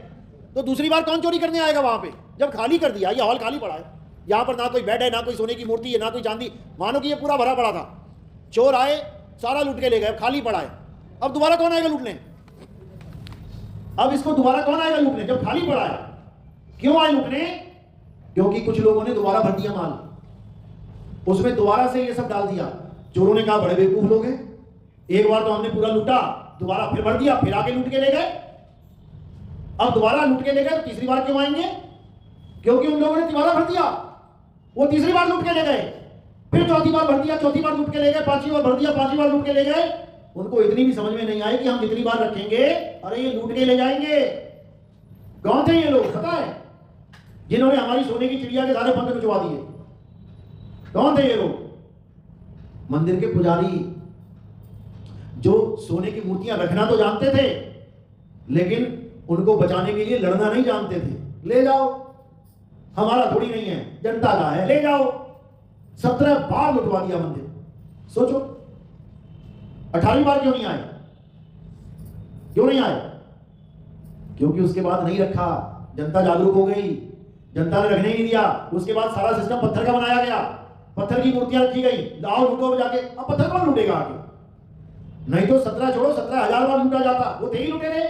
तो दूसरी बार कौन चोरी करने आएगा वहां पे? जब खाली कर दिया, ये हॉल खाली पड़ा है, यहाँ पर ना कोई बेड है, ना कोई सोने की मूर्ति है, ना कोई चांदी, मानो कि ये पूरा भरा पड़ा था। चोर आए, सारा लूट के ले गए, खाली पड़ा है। अब दोबारा कौन आएगा लूटने? अब इसको दोबारा कौन आएगा लूटने जब खाली पड़ा है? क्यों आए लूटने? क्योंकि कुछ लोगों ने दोबारा भर दिया माल, उसमें दोबारा से ये सब डाल दिया। चोरों ने कहा बड़े बेवकूफ लोग हैं, एक बार तो हमने पूरा लूटा, दोबारा फिर भर दिया, फिर आके लूट के ले गए। अब दोबारा लूट के ले गए तो तीसरी बार क्यों आएंगे? क्योंकि उन लोगों ने दोबारा भर दिया, वो तीसरी बार लूट के ले गए, फिर चौथी बार भर दिया, चौथी बार लूट के ले गए, 5वीं बार भर दिया, 5वीं बार लूट के ले गए। उनको इतनी भी समझ में नहीं आई कि हम जितनी बार रखेंगे, अरे ये लूट के ले जाएंगे। कौन थे ये लोग पता है? जिन्होंने हमारी सोने की चिड़िया के सारे पंख कटवा दिए। कौन थे ये लोग? मंदिर के पुजारी, जो सोने की मूर्तियां रखना तो जानते थे, लेकिन उनको बचाने के लिए लड़ना नहीं जानते थे। ले जाओ, हमारा थोड़ी नहीं है, जनता का है, ले जाओ। 17 बार लुटवा दिया मंदिर। सोचो 18वीं बार क्यों नहीं आए? क्यों नहीं आए? क्योंकि उसके बाद नहीं रखा, जनता जागरूक हो गई, जनता ने रखने ही नहीं दिया। उसके बाद सारा सिस्टम पत्थर का बनाया गया, पत्थर की मूर्तियां रखी गई, लाओ लूटो जाके। अब पत्थर कौन लूटेगा आगे? नहीं तो 17 छोड़ो, 17,000 बार लूटा जाता, वो थे ही लुटे रहे।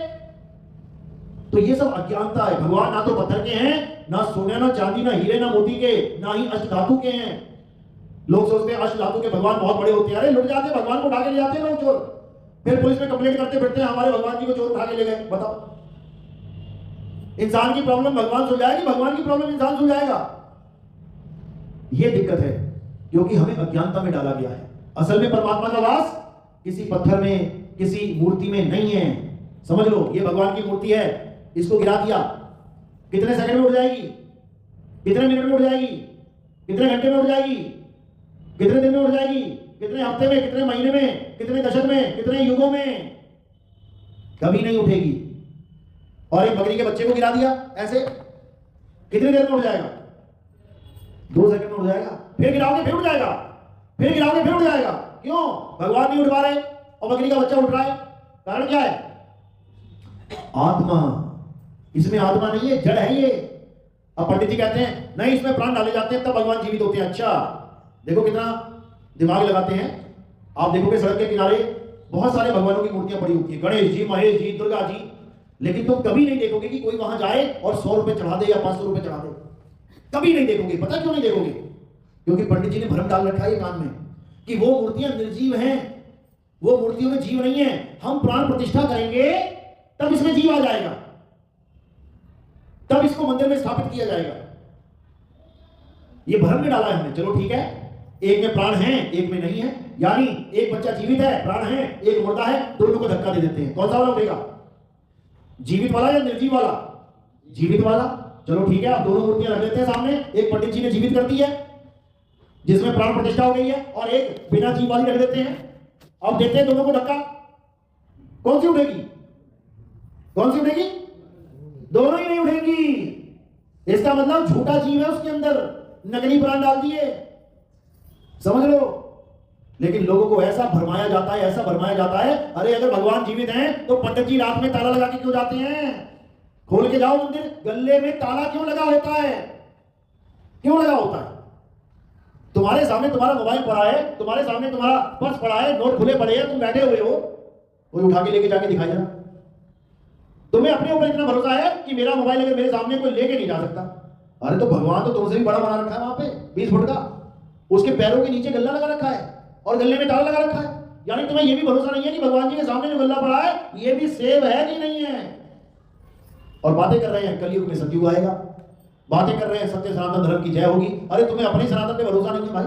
तो ये सब अज्ञानता है। भगवान ना तो पत्थर के हैं, ना सोने, ना चांदी, ना हीरे, ना मोती के, ना ही अष्ट धातु के हैं। लोग सोचते हैं अष्ट धातु के भगवान बहुत बड़े होते हैं। अरे लुट जाते, भगवान को उठा के ले जाते हैं लोग चोर, फिर पुलिस में कंप्लेंट करते फिरते हैं हमारे भगवान जी को चोर उठा के ले गए। बताओ, इंसान की प्रॉब्लम भगवान सुलझाएगी, भगवान की प्रॉब्लम इंसान सुलझाएगा। ये दिक्कत है, क्योंकि हमें अज्ञानता में डाला गया है। असल में परमात्मा का वास किसी पत्थर में, किसी मूर्ति में नहीं है। समझ लो, ये भगवान की मूर्ति है, इसको गिरा दिया, कितने सेकंड में उड़ जाएगी, कितने मिनट में उड़ जाएगी, कितने घंटे में उड़ जाएगी, कितने दिन में उड़ जाएगी, कितने हफ्ते में, कितने महीने में, कितने दशक में, कितने युगों में? कभी नहीं उठेगी। और एक बकरी के बच्चे को गिरा दिया ऐसे, कितनी देर में उड़ जाएगा? 2 सेकंड में उड़ जाएगा। फिर गिराओगे फिर उड़ जाएगा, फिर गिराओगे फिर उड़ जाएगा। क्यों? भगवान नहीं उठ पा रहे और बकरी का बच्चा उठ रहा है। कारण क्या है? आत्मा। इसमें आत्मा नहीं है, जड़ है ये। अब पंडित जी कहते हैं नहीं, इसमें प्राण डाले जाते हैं तब भगवान जीवित होते हैं। अच्छा, देखो कितना दिमाग लगाते हैं। आप देखोगे सड़क के किनारे बहुत सारे भगवानों की मूर्तियां पड़ी होती है, गणेश जी, महेश जी, दुर्गा जी, लेकिन तुम कभी नहीं देखोगे कि कोई वहां जाए और 100 रुपए चढ़ा दे या 500 रुपए चढ़ा दे। कभी नहीं देखोगे। पता क्यों नहीं देखोगे? क्योंकि पंडित जी ने भ्रम डाल रखा है कान में कि वो मूर्तियां निर्जीव हैं, वो मूर्तियों में जीव नहीं है। हम प्राण प्रतिष्ठा करेंगे तब इसमें जीव आ जाएगा, तब इसको मंदिर में स्थापित किया जाएगा। ये भ्रम में डाला है हमने। चलो ठीक है, एक में प्राण है, एक में नहीं है, यानी एक बच्चा जीवित है, प्राण है, एक मुर्दा है, दोनों को धक्का दे देते हैं। कौन सा वाला उठेगा? जीवित वाला या निर्जीव वाला? जीवित वाला। चलो ठीक है, आप दोनों मूर्तियां रख देते हैं सामने। एक पंडित जी ने जीवित कर दी है जिसमें प्राण प्रतिष्ठा हो गई है, और एक बिना जीव वाली रख देते हैं। अब देते हैं दोनों को धक्का, कौन सी उठेगी? कौन सी उठेगी? दोनों ही नहीं उठेंगी। इसका मतलब झूठा जीव है उसके अंदर, नकली प्राण डाल दिए, समझ लो। लेकिन लोगों को ऐसा भरमाया जाता है, ऐसा भरमाया जाता है, अरे अगर भगवान जीवित हैं तो पंडित जी रात में ताला लगा के क्यों जाते हैं? खोल के जाओ मंदिर, गले में ताला क्यों लगा होता है? क्यों लगा होता है? तुम्हारे सामने तुम्हारा मोबाइल पड़ा है, तुम्हारे सामने तुम्हारा पर्स पड़ा है, नोट खुले पड़े हैं, तुम बैठे हुए हो, कोई उठा के लेके जाके दिखाई जरा। तुम्हें अपने ऊपर इतना भरोसा है कि मेरा मोबाइल अगर मेरे सामने कोई लेके नहीं जा सकता। अरे तो भगवान तो तुमसे भी बड़ा बना रखा है वहां पे, 20 फुट का, उसके पैरों के नीचे गल्ला लगा रखा है और गले में ताला लगा रखा है। यानी तुम्हें यह भी भरोसा नहीं है कि भगवान जी के सामने जो गल्ला पड़ा है ये भी सेव है कि नहीं है। और बातें कर रहे हैं कलयुग में सतयुग आएगा, बातें कर रहे हैं सत्य सनातन धर्म की जय होगी। अरे तुम्हें अपने सनातन पे भरोसा नहीं है भाई,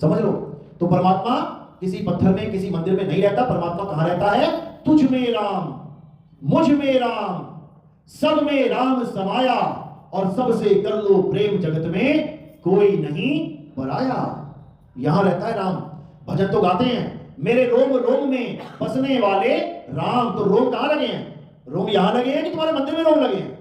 समझ लो। तो परमात्मा किसी पत्थर में, किसी मंदिर में नहीं रहता। परमात्मा कहां रहता है? तुझ में राम, मुझ में राम, सब में राम समाया, और सबसे कर लो प्रेम, जगत में कोई नहीं पराया। यहां रहता है राम। भजन तो गाते हैं, मेरे रोम रोम में बसने वाले राम। तो रोम कहां लगे हैं? रोम यहां लगे हैं कि तुम्हारे मंदिर में रोम लगे हैं?